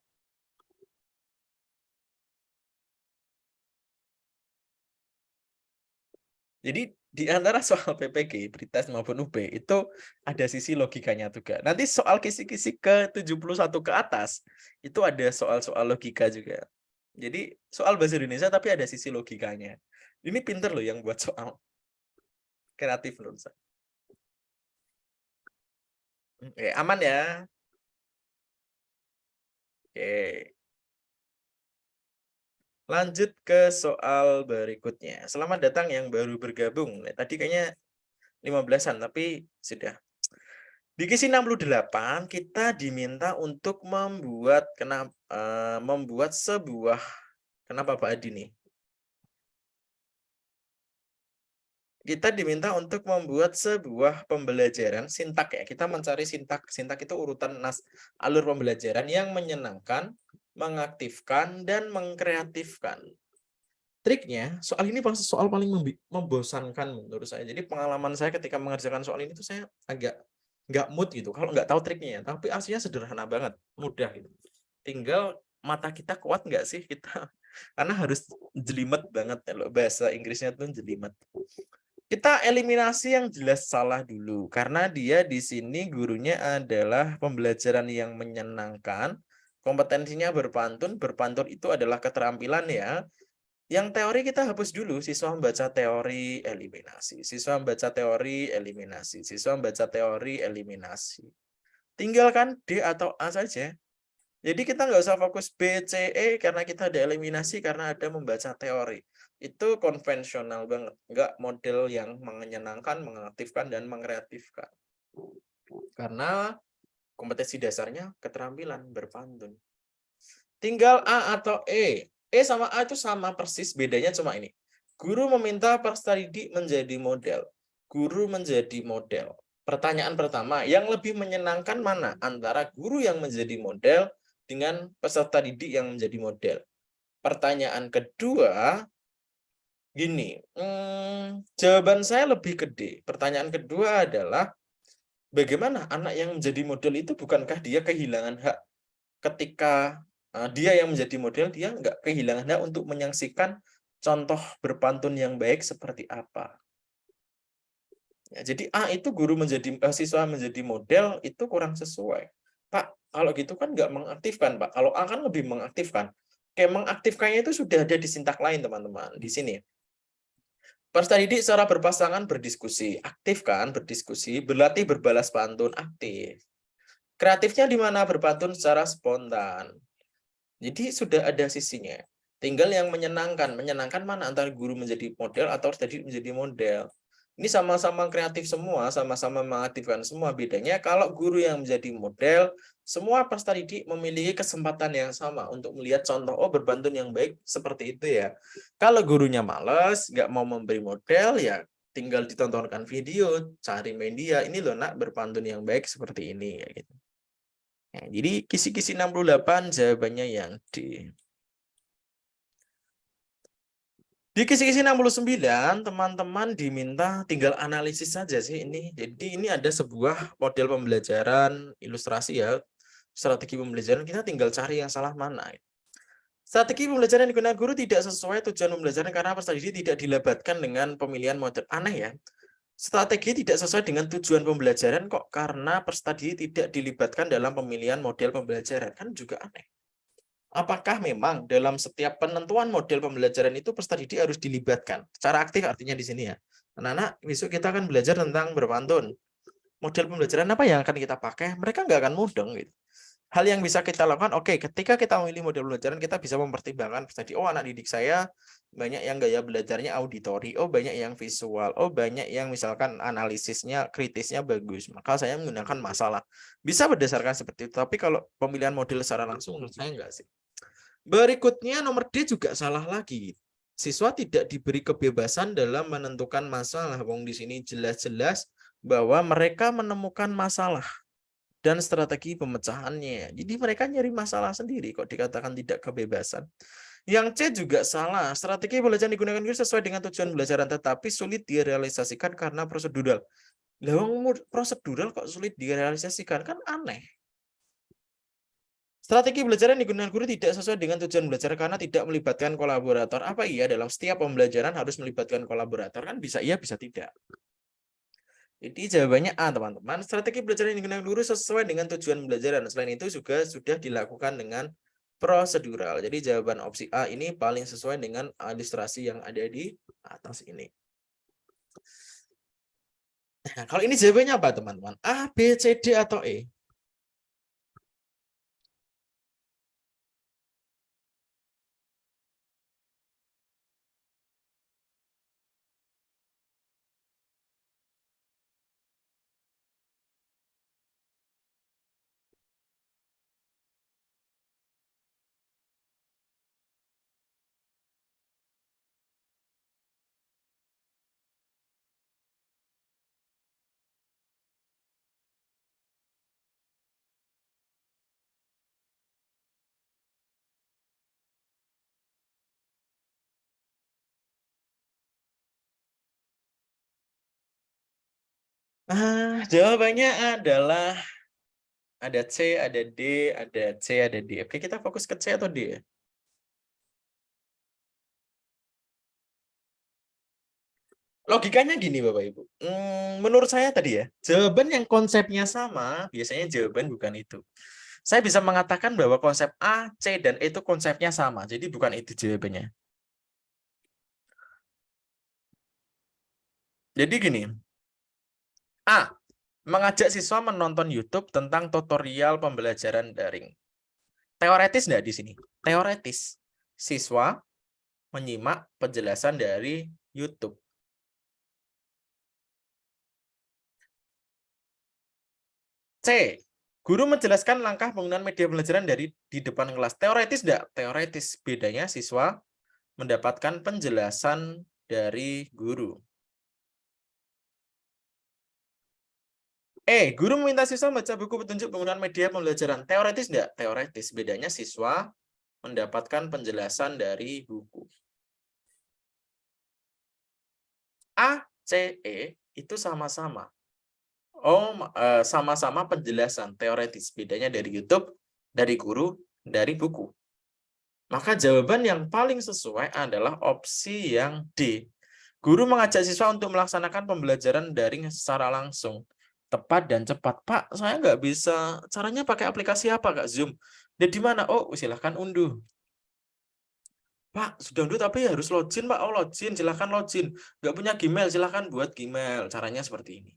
S1: Jadi di antara soal PPG, pretest maupun UB, itu ada sisi logikanya juga. Nanti soal kisi-kisi ke 71 ke atas, itu ada soal-soal logika juga. Jadi soal bahasa Indonesia tapi ada sisi logikanya. Ini pinter loh yang buat soal. Kreatif menurut saya. Oke, aman ya? Oke. Lanjut ke soal berikutnya. Selamat datang yang baru bergabung. Tadi kayaknya 15-an, tapi sudah. Di kisi 68 kita diminta untuk membuat sebuah, kenapa Pak Adi nih? Kita diminta untuk membuat sebuah pembelajaran sintak ya. Kita mencari sintak. Sintak itu urutan alur pembelajaran yang menyenangkan, mengaktifkan, dan mengkreatifkan. Triknya, soal ini soal paling membosankan menurut saya. Jadi pengalaman saya ketika mengerjakan soal ini tuh saya agak nggak mood gitu kalau nggak tahu triknya ya. Tapi aslinya sederhana banget, mudah gitu. Tinggal mata kita kuat nggak sih kita, karena harus jelimet banget ya loh, bahasa Inggrisnya tuh jelimet. Kita eliminasi yang jelas salah dulu, karena dia di sini gurunya adalah pembelajaran yang menyenangkan, kompetensinya berpantun itu adalah keterampilan ya. Yang teori kita hapus dulu, siswa membaca teori, eliminasi. Siswa membaca teori, eliminasi. Siswa membaca teori, eliminasi. Tinggalkan D atau A saja. Jadi kita nggak usah fokus B, C, E karena kita ada eliminasi, karena ada membaca teori. Itu konvensional banget. Nggak model yang menyenangkan, mengaktifkan, dan mengkreatifkan. Karena kompetensi dasarnya keterampilan berpantun. Tinggal A atau E. E sama A itu sama persis, bedanya cuma ini. Guru meminta peserta didik menjadi model. Guru menjadi model. Pertanyaan pertama, yang lebih menyenangkan mana antara guru yang menjadi model dengan peserta didik yang menjadi model? Pertanyaan kedua, Gini, jawaban saya lebih ke D. Pertanyaan kedua adalah, bagaimana anak yang menjadi model itu, bukankah dia kehilangan hak ketika dia yang menjadi model, dia nggak kehilangan hak untuk menyaksikan contoh berpantun yang baik seperti apa. Ya, jadi A itu siswa menjadi model itu kurang sesuai. Pak, kalau gitu kan nggak mengaktifkan, Pak. Kalau A kan lebih mengaktifkan. Kayak mengaktifkannya itu sudah ada di sintak lain, teman-teman. Di sini. Peserta didik secara berpasangan berdiskusi, aktif kan berdiskusi, berlatih berbalas pantun, aktif. Kreatifnya di mana? Berpantun secara spontan. Jadi sudah ada sisinya. Tinggal yang menyenangkan. Menyenangkan mana antara guru menjadi model atau tadi menjadi model. Ini sama-sama kreatif semua, sama-sama mengaktifkan semua. Bedanya kalau guru yang menjadi model, semua peserta didik memiliki kesempatan yang sama untuk melihat contoh, oh berpantun yang baik seperti itu ya. Kalau gurunya malas, nggak mau memberi model, ya tinggal ditontonkan video, cari media, ini loh nak berpantun yang baik seperti ini. Kayak gitu. Nah, jadi kisi-kisi 68 jawabannya yang D. Di kisi-kisi 69, teman-teman diminta tinggal analisis saja sih ini. Jadi ini ada sebuah model pembelajaran ilustrasi ya, strategi pembelajaran, kita tinggal cari yang salah mana. Strategi pembelajaran yang digunakan guru tidak sesuai tujuan pembelajaran karena peserta didik tidak dilebatkan dengan pemilihan model. Aneh ya. Strategi tidak sesuai dengan tujuan pembelajaran kok karena peserta didik tidak dilibatkan dalam pemilihan model pembelajaran. Kan juga aneh. Apakah memang dalam setiap penentuan model pembelajaran itu peserta didik harus dilibatkan? Secara aktif artinya di sini ya. Anak-anak, besok kita akan belajar tentang berpantun. Model pembelajaran apa yang akan kita pakai? Mereka nggak akan mudeng gitu. Hal yang bisa kita lakukan, oke, ketika kita memilih model pembelajaran, kita bisa mempertimbangkan tadi, oh anak didik saya banyak yang gaya belajarnya auditori, oh banyak yang visual, oh banyak yang misalkan analisisnya, kritisnya bagus, maka saya menggunakan masalah. Bisa berdasarkan seperti itu, tapi kalau pemilihan model secara langsung, menurut saya enggak sih. Berikutnya nomor D juga salah lagi. Siswa tidak diberi kebebasan dalam menentukan masalah. Wong di sini jelas-jelas bahwa mereka menemukan masalah dan strategi pemecahannya. Jadi mereka nyari masalah sendiri kok dikatakan tidak kebebasan. Yang C juga salah. Strategi pembelajaran digunakan guru sesuai dengan tujuan pembelajaran tetapi sulit direalisasikan karena prosedural. Lah prosedural kok sulit direalisasikan, kan aneh. Strategi pembelajaran digunakan guru tidak sesuai dengan tujuan belajar karena tidak melibatkan kolaborator. Apa iya dalam setiap pembelajaran harus melibatkan kolaborator? Kan bisa iya, bisa tidak. Jadi jawabannya A, teman-teman. Strategi pembelajaran yang digunakan guru sesuai dengan tujuan pembelajaran. Selain itu juga sudah dilakukan dengan prosedural. Jadi jawaban opsi A ini paling sesuai dengan ilustrasi yang ada di atas ini. Nah, kalau ini jawabannya apa, teman-teman? A, B, C, D, atau E? Jawabannya adalah ada C, ada D, ada C, ada D. Oke, kita fokus ke C atau D ya? Logikanya gini Bapak Ibu. Menurut saya tadi ya, jawaban yang konsepnya sama, biasanya jawaban bukan itu. Saya bisa mengatakan bahwa konsep A, C, dan E itu konsepnya sama. Jadi bukan itu jawabannya. Jadi gini. A. Mengajak siswa menonton YouTube tentang tutorial pembelajaran daring. Teoretis enggak di sini? Teoretis. Siswa menyimak penjelasan dari YouTube. C. Guru menjelaskan langkah penggunaan media pembelajaran di depan kelas. Teoretis enggak? Teoretis. Bedanya siswa mendapatkan penjelasan dari guru. Guru meminta siswa membaca buku petunjuk penggunaan media pembelajaran. Teoretis enggak? Teoretis. Bedanya siswa mendapatkan penjelasan dari buku. A, C, E itu sama-sama. Sama-sama penjelasan teoretis. Bedanya dari YouTube, dari guru, dari buku. Maka jawaban yang paling sesuai adalah opsi yang D. Guru mengajak siswa untuk melaksanakan pembelajaran daring secara langsung. Tepat dan cepat. Pak, saya nggak bisa. Caranya pakai aplikasi apa, Kak? Zoom. Dia di mana? Oh, silahkan unduh. Pak, sudah unduh tapi harus login, Pak. Oh, login. Silahkan login. Nggak punya Gmail, silahkan buat Gmail. Caranya seperti ini.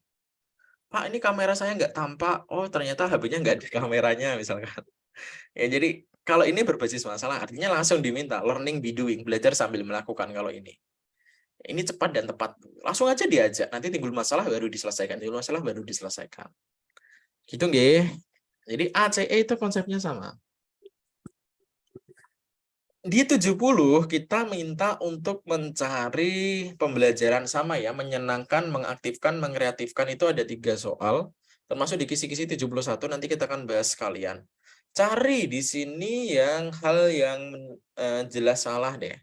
S1: Pak, ini kamera saya nggak tampak. Oh, ternyata HP-nya nggak ada kameranya, misalkan. Ya, jadi kalau ini berbasis masalah, artinya langsung diminta learning by doing, belajar sambil melakukan kalau ini. Ini cepat dan tepat. Langsung aja diajak, nanti timbul masalah baru diselesaikan, timbul masalah baru diselesaikan. Gitu nggih. Jadi ACE itu konsepnya sama. Di 70 kita minta untuk mencari pembelajaran sama ya, menyenangkan, mengaktifkan, mengkreatifkan itu ada 3 soal, termasuk di kisi-kisi 71 nanti kita akan bahas sekalian. Cari di sini yang hal yang jelas salah deh.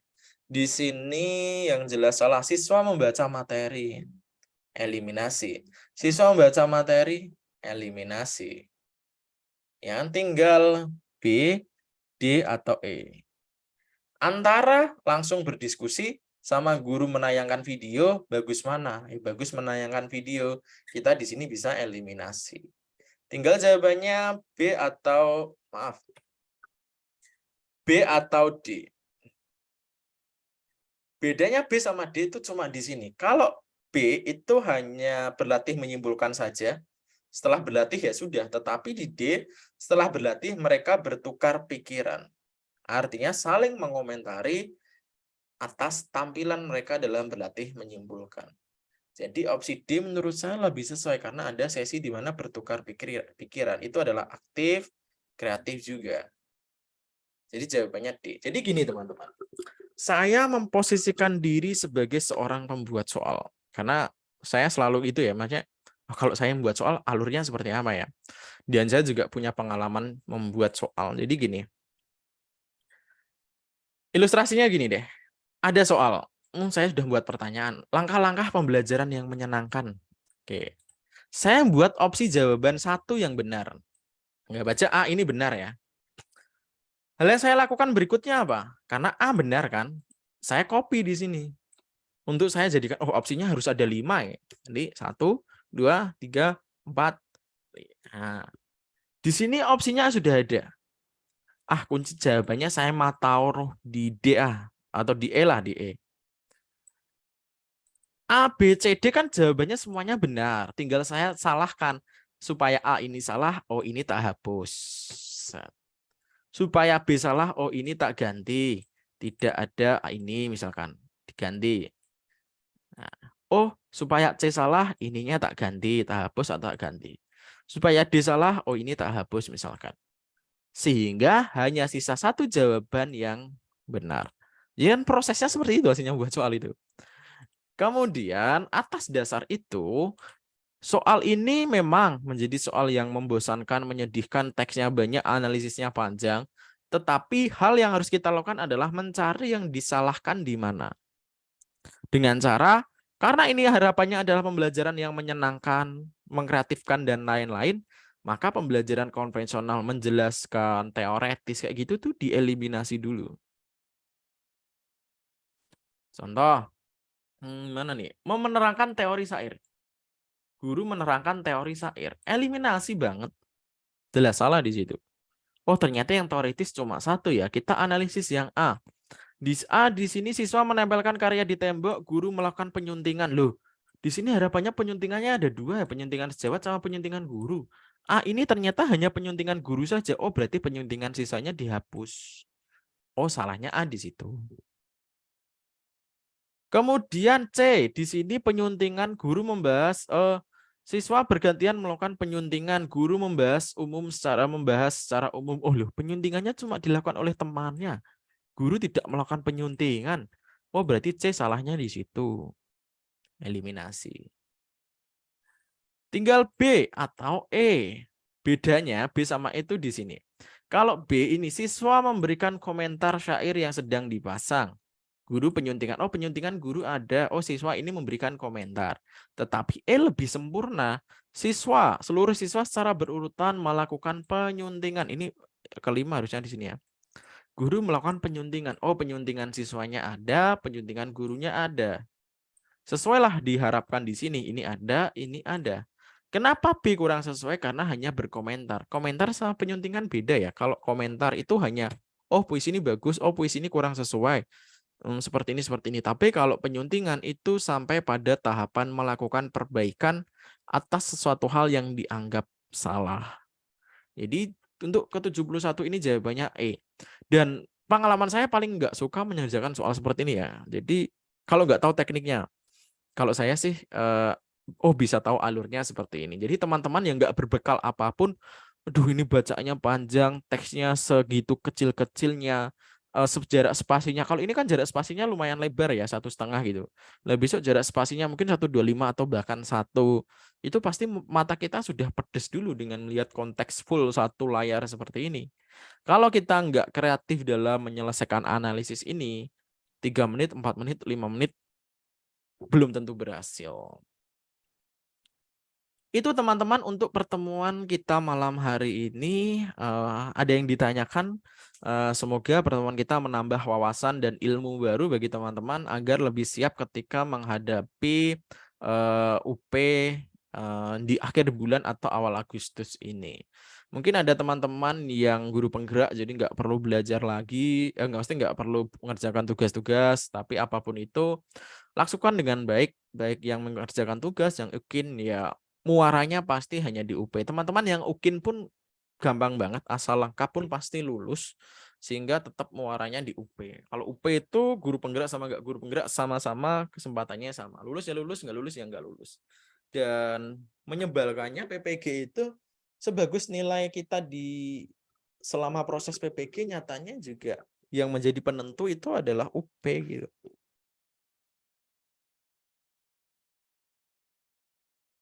S1: Di sini yang jelas salah, siswa membaca materi, eliminasi. Siswa membaca materi, eliminasi. Yang tinggal B, D, atau E. Antara langsung berdiskusi sama guru menayangkan video, bagus mana? Bagus menayangkan video. Kita di sini bisa eliminasi. Tinggal jawabannya B atau D. Bedanya B sama D itu cuma di sini. Kalau B itu hanya berlatih menyimpulkan saja. Setelah berlatih ya sudah. Tetapi di D, setelah berlatih mereka bertukar pikiran. Artinya saling mengomentari atas tampilan mereka dalam berlatih menyimpulkan. Jadi opsi D menurut saya lebih sesuai karena ada sesi di mana bertukar pikiran. Itu adalah aktif, kreatif juga. Jadi jawabannya D. Jadi gini teman-teman. Saya memposisikan diri sebagai seorang pembuat soal. Karena saya selalu itu ya, maksudnya kalau saya membuat soal alurnya seperti apa ya. Dan saya juga punya pengalaman membuat soal. Jadi gini. Ilustrasinya gini deh. Ada soal. Saya sudah buat pertanyaan. Langkah-langkah pembelajaran yang menyenangkan. Oke. Saya buat opsi jawaban 1 yang benar. Nggak baca A ini benar ya. Hal yang saya lakukan berikutnya apa? Karena A benar kan. Saya copy di sini. Untuk saya jadikan, opsinya harus ada 5 ya. Jadi 1, 2, 3, 4. Nah, di sini opsinya sudah ada. Kunci jawabannya saya mau taruh di D atau di E lah, di E. A, B, C, D kan jawabannya semuanya benar. Tinggal saya salahkan. Supaya A ini salah, ini tak hapus. Supaya B salah, ini tak ganti. Tidak ada ini misalkan. Diganti. Nah, supaya C salah, ininya tak ganti. Tak hapus atau tak ganti. Supaya D salah, ini tak hapus misalkan. Sehingga hanya sisa 1 jawaban yang benar. Ya kan prosesnya seperti itu hasilnya buat soal itu. Kemudian atas dasar itu, soal ini memang menjadi soal yang membosankan, menyedihkan, teksnya banyak, analisisnya panjang. Tetapi hal yang harus kita lakukan adalah mencari yang disalahkan di mana. Dengan cara, karena ini harapannya adalah pembelajaran yang menyenangkan, mengkreatifkan, dan lain-lain, maka pembelajaran konvensional menjelaskan, teoretis, kayak gitu tuh dieliminasi dulu. Contoh, mana nih? Mau menerangkan teori syair. Guru menerangkan teori syair. Eliminasi banget. Jelas salah di situ. Ternyata yang teoritis cuma 1 ya. Kita analisis yang A. Di sini siswa menempelkan karya di tembok, guru melakukan penyuntingan. Loh, di sini harapannya penyuntingannya ada 2 ya, penyuntingan sejawat sama penyuntingan guru. Ini ternyata hanya penyuntingan guru saja. Berarti penyuntingan sisanya dihapus. Salahnya A di situ. Kemudian C, di sini penyuntingan guru membahas siswa bergantian melakukan penyuntingan, guru membahas secara umum. Loh, penyuntingannya cuma dilakukan oleh temannya. Guru tidak melakukan penyuntingan. Berarti C salahnya di situ. Eliminasi. Tinggal B atau E. Bedanya B sama E itu di sini. Kalau B ini siswa memberikan komentar syair yang sedang dipasang. Guru penyuntingan. Oh, penyuntingan guru ada. Oh, siswa ini memberikan komentar. Tetapi lebih sempurna. Seluruh siswa secara berurutan melakukan penyuntingan. Ini kelima harusnya di sini ya. Guru melakukan penyuntingan. Oh, penyuntingan siswanya ada, penyuntingan gurunya ada. Sesuailah diharapkan di sini. Ini ada, ini ada. Kenapa B kurang sesuai? Karena hanya berkomentar. Komentar sama penyuntingan beda ya. Kalau komentar itu hanya, oh puisi ini bagus, oh puisi ini kurang sesuai. Seperti ini, seperti ini. Tapi kalau penyuntingan itu sampai pada tahapan melakukan perbaikan atas sesuatu hal yang dianggap salah. Jadi untuk ke-71 ini jawabannya E. Dan pengalaman saya paling nggak suka mengerjakan soal seperti ini ya. Jadi kalau nggak tahu tekniknya, kalau saya sih, bisa tahu alurnya seperti ini. Jadi teman-teman yang nggak berbekal apapun, aduh ini bacanya panjang, teksnya segitu kecil-kecilnya, jarak spasinya. Kalau ini kan jarak spasinya lumayan lebar ya, 1,5 gitu. Lah besok jarak spasinya mungkin 1,25 atau bahkan 1. Itu pasti mata kita sudah pedes dulu dengan melihat konteks full satu layar seperti ini. Kalau kita nggak kreatif dalam menyelesaikan analisis ini, 3 menit, 4 menit, 5 menit, belum tentu berhasil. Itu teman-teman untuk pertemuan kita malam hari ini. Ada yang ditanyakan, semoga pertemuan kita menambah wawasan dan ilmu baru bagi teman-teman agar lebih siap ketika menghadapi UP di akhir bulan atau awal Agustus ini. Mungkin ada teman-teman yang guru penggerak jadi nggak perlu belajar lagi, nggak perlu mengerjakan tugas-tugas, tapi apapun itu lakukan dengan baik, baik yang mengerjakan tugas, yang UKIN ya muaranya pasti hanya di UP. Teman-teman yang UKIN pun gampang banget, asal lengkap pun pasti lulus, sehingga tetap muaranya di UP. Kalau UP itu guru penggerak sama nggak guru penggerak sama-sama kesempatannya sama. Lulus ya lulus, nggak lulus ya nggak lulus. Dan menyebalkannya PPG itu sebagus nilai kita di selama proses PPG nyatanya juga yang menjadi penentu itu adalah UP gitu.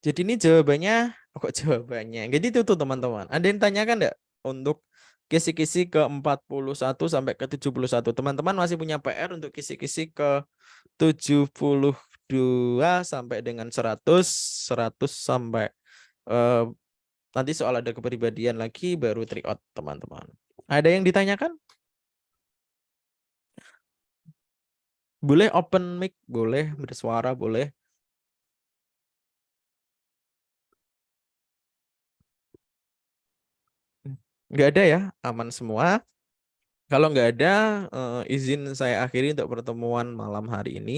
S1: Jadi ini jawabannya, kok jawabannya? Jadi itu tuh teman-teman. Ada yang tanyakan enggak untuk kisi-kisi ke-41 sampai ke-71? Teman-teman masih punya PR untuk kisi-kisi ke-72 sampai dengan 100 sampai nanti soal ada kepribadian lagi baru tryout teman-teman. Ada yang ditanyakan? Boleh open mic, boleh bersuara, boleh. Nggak ada ya, aman semua. Kalau nggak ada, izin saya akhiri untuk pertemuan malam hari ini.